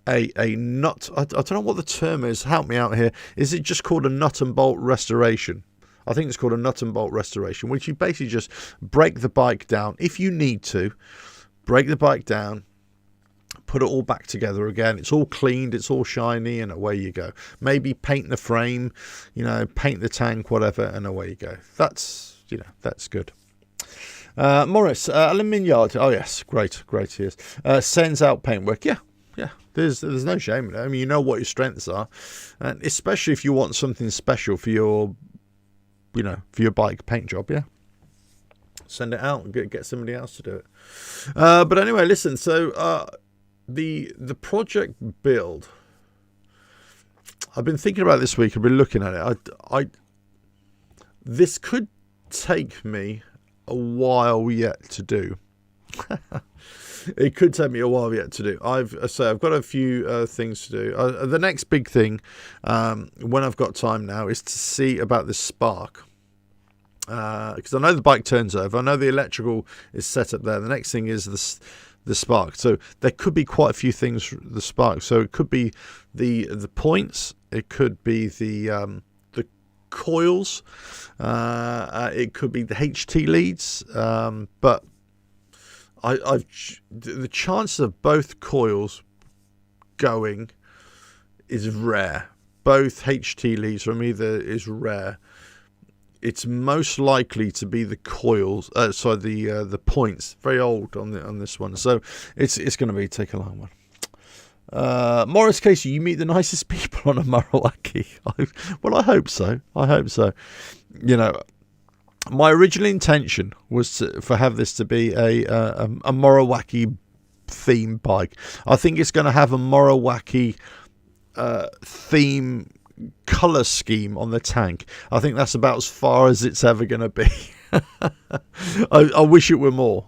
a nut. I don't know what the term is. Help me out here. Is it just called a nut and bolt restoration? I think it's called a nut and bolt restoration, which you basically just break the bike down. If you need to, break the bike down, put it all back together again. It's all cleaned, it's all shiny, and away you go. Maybe paint the frame, you know, paint the tank, whatever, and away you go. That's, you know, that's good. Morris, aluminium yard. Oh yes, great he is. Sends out paintwork. Yeah. There's no shame in it. I mean, you know what your strengths are, and especially if you want something special for your, you know, for your bike paint job. Yeah. Send it out and get somebody else to do it. But anyway, listen. So the project build, I've been thinking about this week. I've been looking at it. This could take me a while yet to do. It could take me a while yet to do. I've got a few things to do. The next big thing, when I've got time now, is to see about this spark. Because I know the bike turns over. I know the electrical is set up there. The next thing is the spark. So there could be quite a few things. The spark. So it could be the points. It could be the coils. It could be the HT leads. But the chance of both coils going is rare. Both HT leads from either is rare. It's most likely to be the coils. The points. Very old on this one, so it's going to take a long one. Morris Casey, you meet the nicest people on a Marowaki. Well, I hope so. You know, my original intention was for have this to be a Marowaki theme bike. I think it's going to have a Marowaki theme color scheme on the tank. I think that's about as far as it's ever going to be. I wish it were more.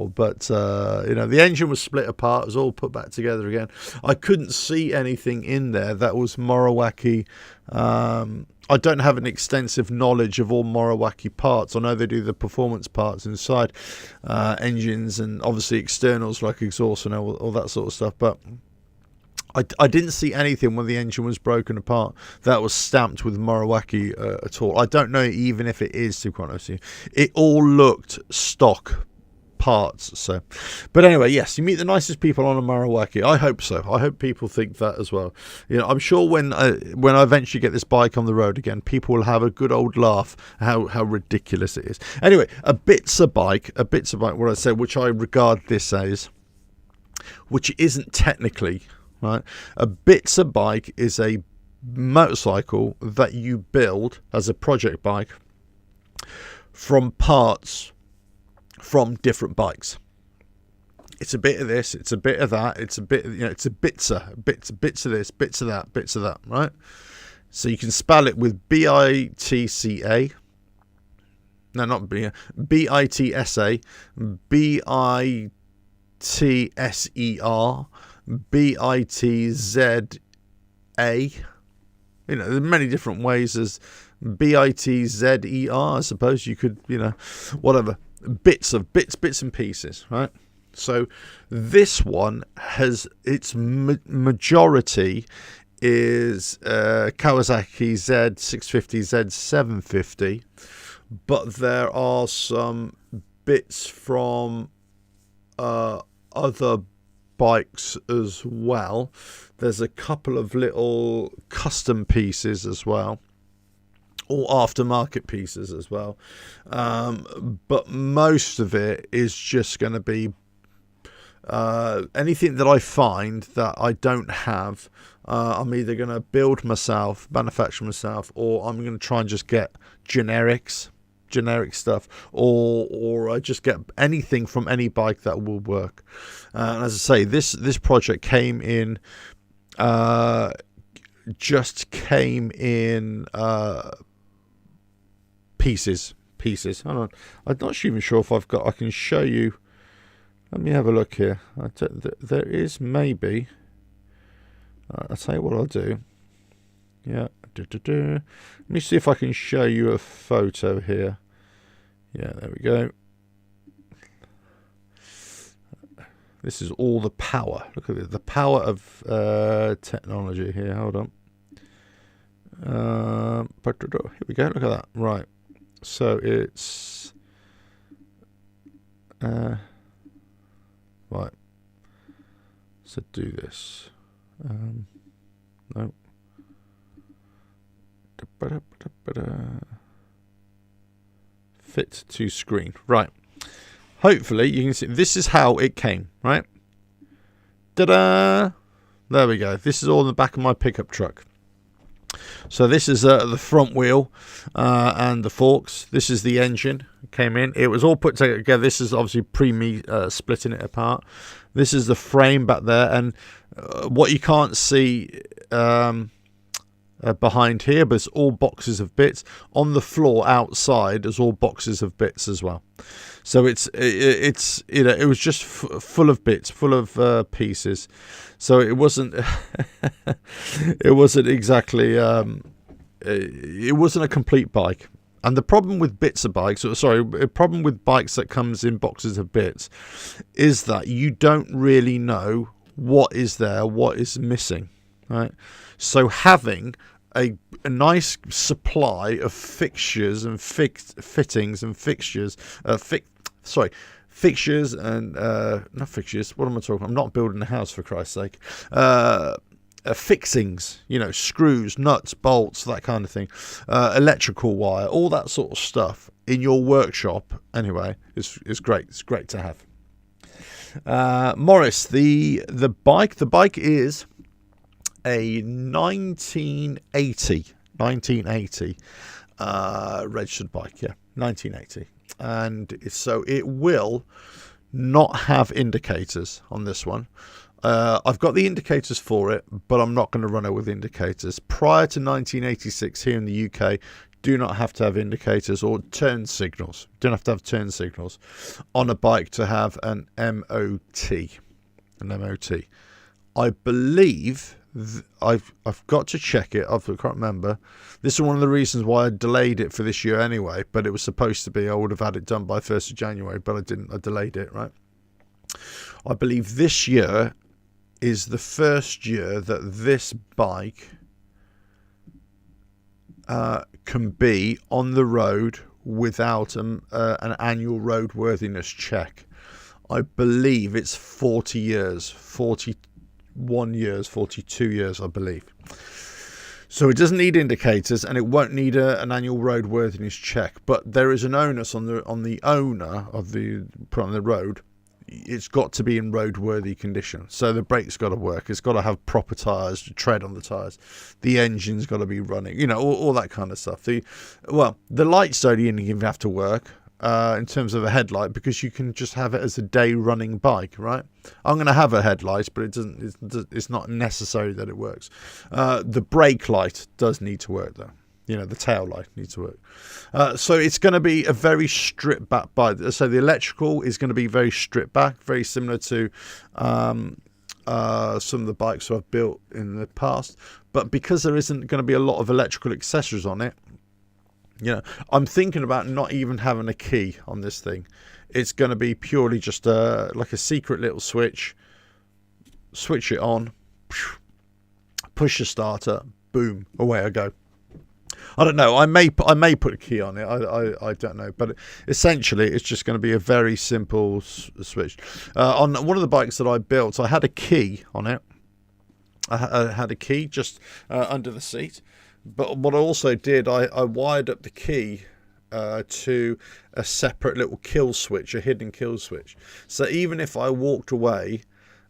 But you know, the engine was split apart. It was all put back together again. I couldn't see anything in there that was Marowaki. I don't have an extensive knowledge of all Marowaki parts. I know they do the performance parts inside engines and obviously externals like exhaust and all that sort of stuff, but I didn't see anything when the engine was broken apart that was stamped with Marowaki at all. I don't know even if it is, to be quite honest with you. It all looked stock parts. So, but anyway, yes, you meet the nicest people on a Marowaki. I hope so. I hope people think that as well. You know, I'm sure when I eventually get this bike on the road again, people will have a good old laugh how ridiculous it is. Anyway, a Bitzer bike, what I said, which I regard this as, which isn't technically right. A Bitzer bike is a motorcycle that you build as a project bike from parts from different bikes. It's a bit of this, it's a bit of that, it's a bit, you know, it's a Bitzer, bits of this, bits of that, right? So you can spell it with BITCA. No, not BITSA, BITSER, BITZA. You know, there's many different ways. As BITZER, I suppose you could, you know, whatever. Bits and pieces, right? So this one has its majority is Kawasaki Z650, Z750, but there are some bits from other bikes as well. There's a couple of little custom pieces as well, or aftermarket pieces as well, but most of it is just going to be anything that I find that I don't have. I'm either going to build myself, manufacture myself, or I'm going to try and just get generic stuff, or just get anything from any bike that will work. And as I say, this project came in pieces. Hold on, I'm not even sure if I can show you. Let me have a look here. There is maybe. I'll tell you what I'll do. Yeah. Let me see if I can show you a photo here. Yeah, there we go. This is all the power. Look at it, the power of technology here. Hold on. Here we go. Look at that. Right. So it's right. So do this. No. Fit to screen. Right. Hopefully you can see this is how it came, right? Ta-da! There we go. This is all in the back of my pickup truck. So this is the front wheel and the forks. This is the engine. It came in. It was all put together. This is obviously me splitting it apart. This is the frame back there, and what you can't see behind here, but it's all boxes of bits. On the floor outside, there's all boxes of bits as well. So it's you know, it was just full of bits, full of pieces. So it wasn't it wasn't exactly it wasn't a complete bike. And the problem with bits of bikes, the problem with bikes that comes in boxes of bits, is that you don't really know what is there, what is missing, right? So having a nice supply of fixtures and fittings and fixtures, fixtures and not fixtures. What am I talking? I'm not building a house, for Christ's sake. Fixings, you know, screws, nuts, bolts, that kind of thing, electrical wire, all that sort of stuff in your workshop. Anyway, is great. It's great to have. Morris, the bike is a 1980 registered bike. Yeah, 1980, and so it will not have indicators on this one. I've got the indicators for it, but I'm not going to run it with indicators. Prior to 1986 here in the UK, do not have to have indicators or turn signals. Don't have to have turn signals on a bike to have an MOT. I believe I've got to check it. I can't remember. This is one of the reasons why I delayed it for this year anyway, but it was supposed to be. I would have had it done by 1st of January, but I didn't. I delayed it, right? I believe this year is the first year that this bike can be on the road without an annual roadworthiness check. I believe it's 40 years, 41 years, 42 years, I believe. So it doesn't need indicators, and it won't need an annual roadworthiness check. But there is an onus on the owner of the put on the road. It's got to be in roadworthy condition. So the brake's got to work. It's got to have proper tyres, tread on the tyres. The engine's got to be running. You know, all that kind of stuff. The lights don't even have to work in terms of a headlight, because you can just have it as a day running bike, right? I'm going to have a headlight, but it doesn't. It's not necessary that it works. The brake light does need to work though. You know, the tail light needs to work. So it's going to be a very stripped back bike. So the electrical is going to be very stripped back, very similar to some of the bikes I've built in the past. But because there isn't going to be a lot of electrical accessories on it, you know, I'm thinking about not even having a key on this thing. It's going to be purely just like a secret little switch. Switch it on, push the starter, boom, away I go. I don't know. I may put a key on it. I don't know. But essentially, it's just going to be a very simple switch. On one of the bikes that I built, I had a key on it. I had a key just under the seat. But what I also did, I wired up the key to a separate little kill switch, a hidden kill switch. So even if I walked away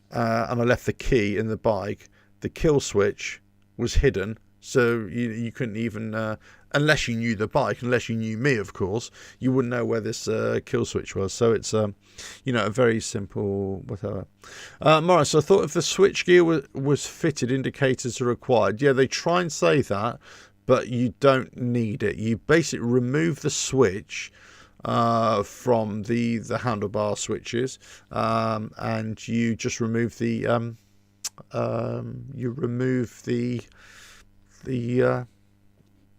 and I left the key in the bike, the kill switch was hidden. So you couldn't even, unless you knew the bike, unless you knew me, of course, you wouldn't know where this kill switch was. So it's, you know, a very simple whatever. Morris, I thought if the switch gear was fitted, indicators are required. Yeah, they try and say that, but you don't need it. You basically remove the switch from the handlebar switches, and you just remove the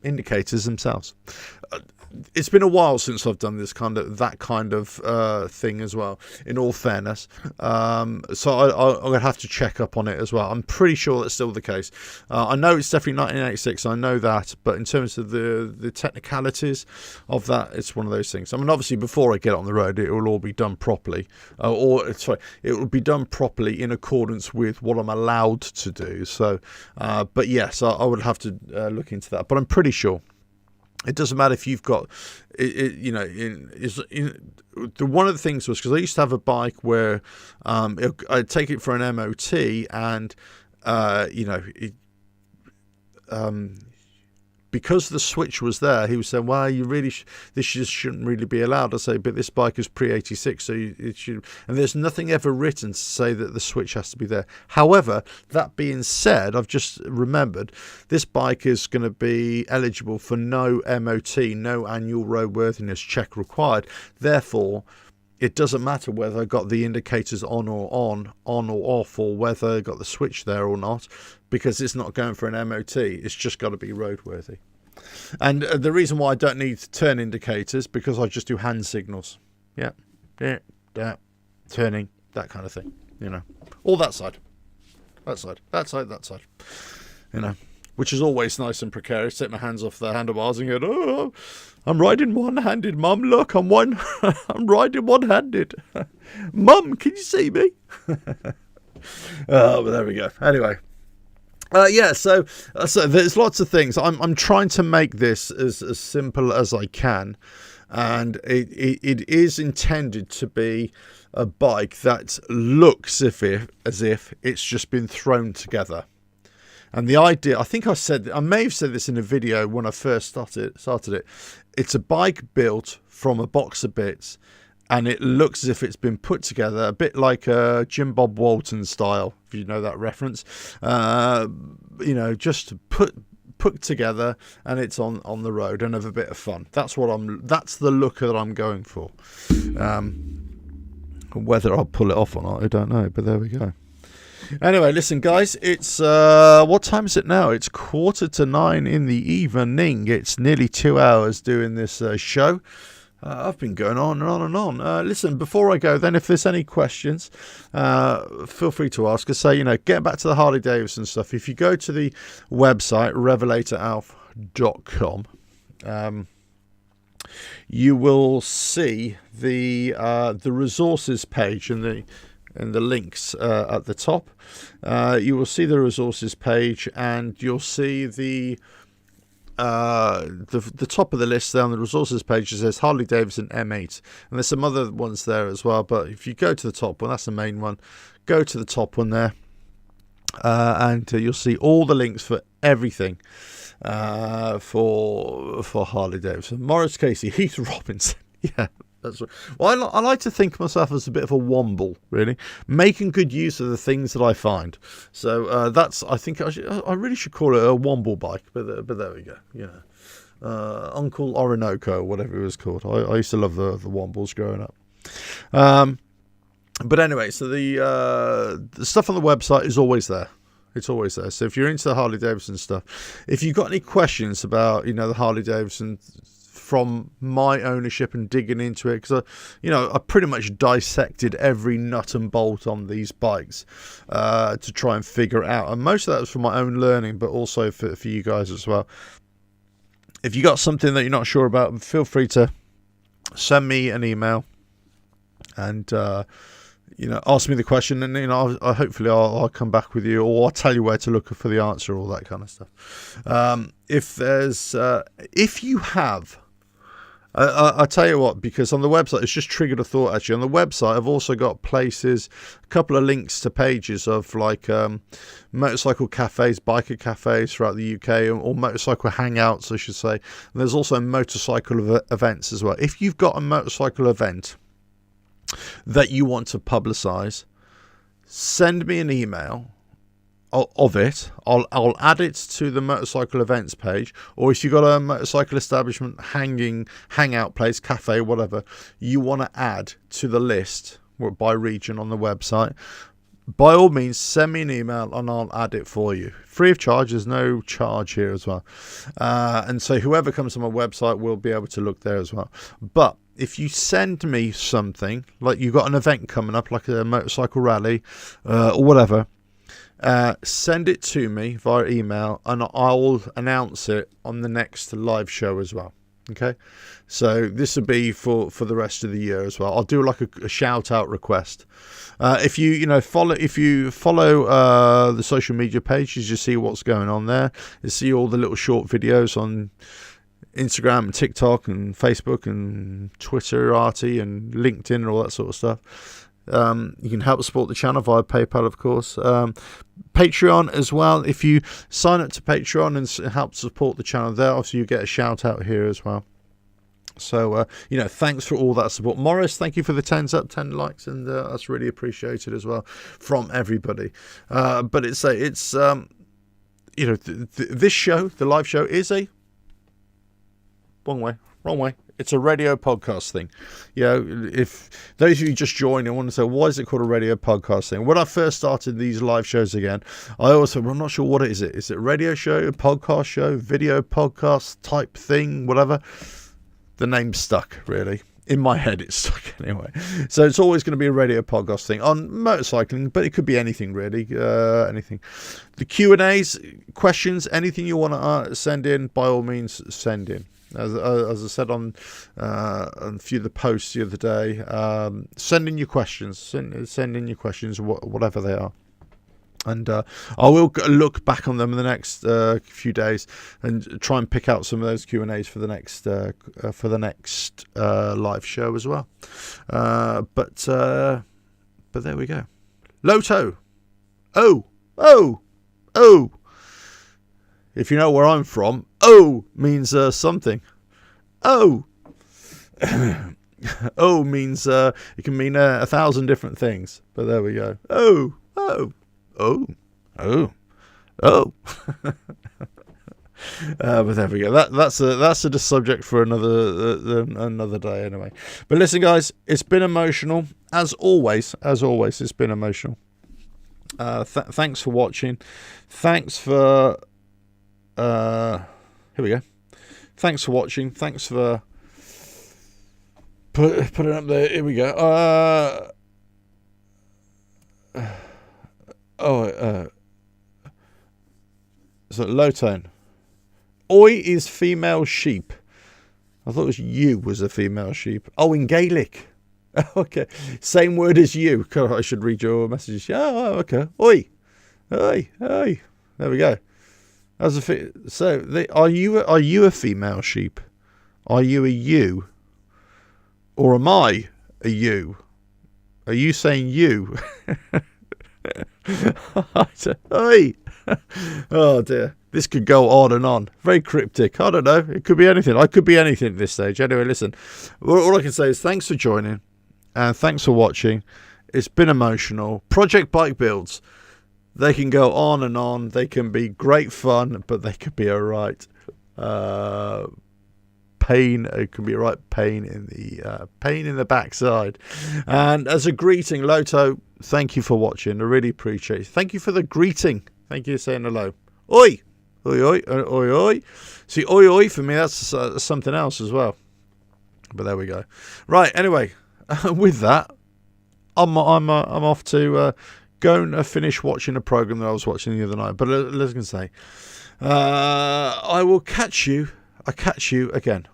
indicators themselves. it's been a while since I've done that kind of thing as well, in all fairness. So I'm going to have to check up on it as well. I'm pretty sure that's still the case. I know it's definitely 1986, I know that, but in terms of the technicalities of that, it's one of those things. I mean, obviously, before I get on the road, it will all be done properly, it will be done properly in accordance with what I'm allowed to do. So, but yes, I would have to look into that, but I'm pretty sure. It doesn't matter if you've got, one of the things was, because I used to have a bike where I'd take it for an MOT, and because the switch was there, he was saying, well, this just shouldn't really be allowed. I say, but this bike is pre-86, so it should, and there's nothing ever written to say that the switch has to be there. However, that being said, I've just remembered, this bike is going to be eligible for no MOT, no annual roadworthiness check required. Therefore, it doesn't matter whether I got the indicators on or off, or whether I got the switch there or not, because it's not going for an MOT. It's just got to be roadworthy. And the reason why I don't need turn indicators, because I just do hand signals. Yeah, turning, that kind of thing. All that side, which is always nice and precarious. Take my hands off the handlebars and go, oh, I'm riding one-handed, Mum. Look, I'm riding one-handed. Mum, can you see me? But there we go. Anyway. So there's lots of things. I'm trying to make this as simple as I can, and it is intended to be a bike that looks as if it's just been thrown together. And the idea, I may have said this in a video when I first started it. It's a bike built from a box of bits, and it looks as if it's been put together, a bit like a Jim Bob Walton style, if you know that reference. Just put together, and it's on the road and have a bit of fun. That's the look that I'm going for. Whether I'll pull it off or not, I don't know, but there we go. Anyway, listen, guys, it's what time is it now? It's 8:45 in the evening. It's nearly 2 hours doing this show. I've been going on and on and on. Listen, before I go, then, if there's any questions, feel free to ask. Get back to the Harley Davidson stuff. If you go to the website, revelatoralf.com, you will see the resources page and the links at the top. You will see the resources page, and you'll see the top of the list there on the resources page. It says Harley Davidson M8, and there's some other ones there as well, but if you go to the top one, that's the main one. Go to the top one there, and you'll see all the links for everything for Harley Davidson. Morris Casey, Heath Robinson. Yeah, that's right. Well, I like to think of myself as a bit of a womble, really, making good use of the things that I find. So I think I really should call it a womble bike, but there we go. Uncle Orinoco, whatever it was called. I used to love the wombles growing up. But anyway, so the stuff on the website is always there. It's always there. So if you're into the Harley Davidson stuff, if you've got any questions about the Harley Davidson from my ownership and digging into it, because I pretty much dissected every nut and bolt on these bikes to try and figure it out, and most of that was for my own learning, but also for you guys as well. If you got something that you're not sure about, feel free to send me an email and ask me the question, and hopefully I'll come back with you, or I'll tell you where to look for the answer, all that kind of stuff. If you have, I'll tell you what, because on the website, it's just triggered a thought actually. On the website, I've also got places, a couple of links to pages of motorcycle cafes, biker cafes throughout the UK, or motorcycle hangouts, I should say. And there's also motorcycle events as well. If you've got a motorcycle event that you want to publicize, send me an email of it. I'll add it to the motorcycle events page, or if you've got a motorcycle establishment, hangout place, cafe, whatever you want to add to the list by region on the website, by all means, send me an email and I'll add it for you. Free of charge. There's no charge here as well. And so whoever comes to my website will be able to look there as well. But if you send me something, like you've got an event coming up, like a motorcycle rally or whatever, send it to me via email and I will announce it on the next live show as well. Okay, so this will be for the rest of the year as well. I'll do like a shout out request. If you follow the social media pages, you see what's going on there. You see all the little short videos on Instagram and TikTok and Facebook and Twitter, and LinkedIn and all that sort of stuff. You can help support the channel via PayPal, of course. Patreon as well. If you sign up to Patreon and help support the channel there, obviously you get a shout out here as well. So, thanks for all that support. Morris, thank you for the 10 likes, and that's really appreciated as well from everybody. But this show, the live show, is a wrong way. It's a radio podcast thing. If those of you just joined and want to say, why is it called a radio podcast thing? When I first started these live shows again, I always said, well, I'm not sure what it is. Is it a radio show, a podcast show, video podcast type thing, whatever? The name's stuck, really. In my head, it's stuck anyway. So it's always going to be a radio podcast thing on motorcycling, but it could be anything, really. Anything. The Q&As, questions, anything you want to send in, by all means, send in. As I said on a few of the posts the other day, send in your questions. Send in your questions, whatever they are. And I will look back on them in the next few days and try and pick out some of those Q&As for the next live show as well. But there we go. Loto. Oh. If you know where I'm from, means something. Oh means it can mean 1,000 different things. But there we go. Oh. But there we go. That's a subject for another day anyway. But listen, guys, it's been emotional as always. It's been emotional. Thanks for watching. Thanks for here we go. Thanks for watching. Thanks for putting it up there. Here we go. So low tone. Oi is female sheep. I thought it was you was a female sheep. Oh, in Gaelic. Okay. Same word as you. God, I should read your messages. Oh, okay. Oi. There we go. Are you a female sheep? Are you a you? Or am I a you? Are you saying you? Oi. Oh dear, this could go on and on. Very cryptic. I don't know, it could be anything. I could be anything at this stage. Anyway, listen, all I can say is thanks for joining and thanks for watching. It's been emotional. Project Bike Builds, they can go on and on. They can be great fun, but they could be a right pain. It can be a right pain in the backside. And as a greeting, Loto, thank you for watching. I really appreciate it. Thank you for the greeting. Thank you for saying hello. Oi. See, oi for me, that's something else as well. But there we go. Right. Anyway, with that, I'm off to go and finish watching a program that I was watching the other night. But let's go say, I will catch you. I'll catch you again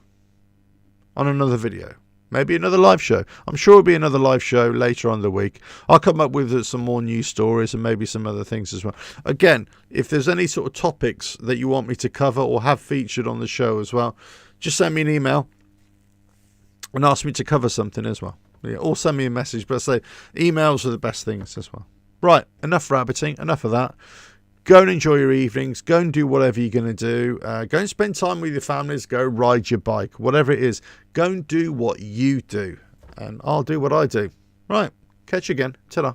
on another video. Maybe another live show. I'm sure it'll be another live show later on in the week. I'll come up with some more news stories and maybe some other things as well. Again, if there's any sort of topics that you want me to cover or have featured on the show as well, just send me an email and ask me to cover something as well. Yeah, or send me a message. But I say emails are the best things as well. Right, enough rabbiting, enough of that. Go and enjoy your evenings. Go and do whatever you're going to do. Go and spend time with your families. Go ride your bike. Whatever it is, go and do what you do. And I'll do what I do. Right. Catch you again. Ta-da.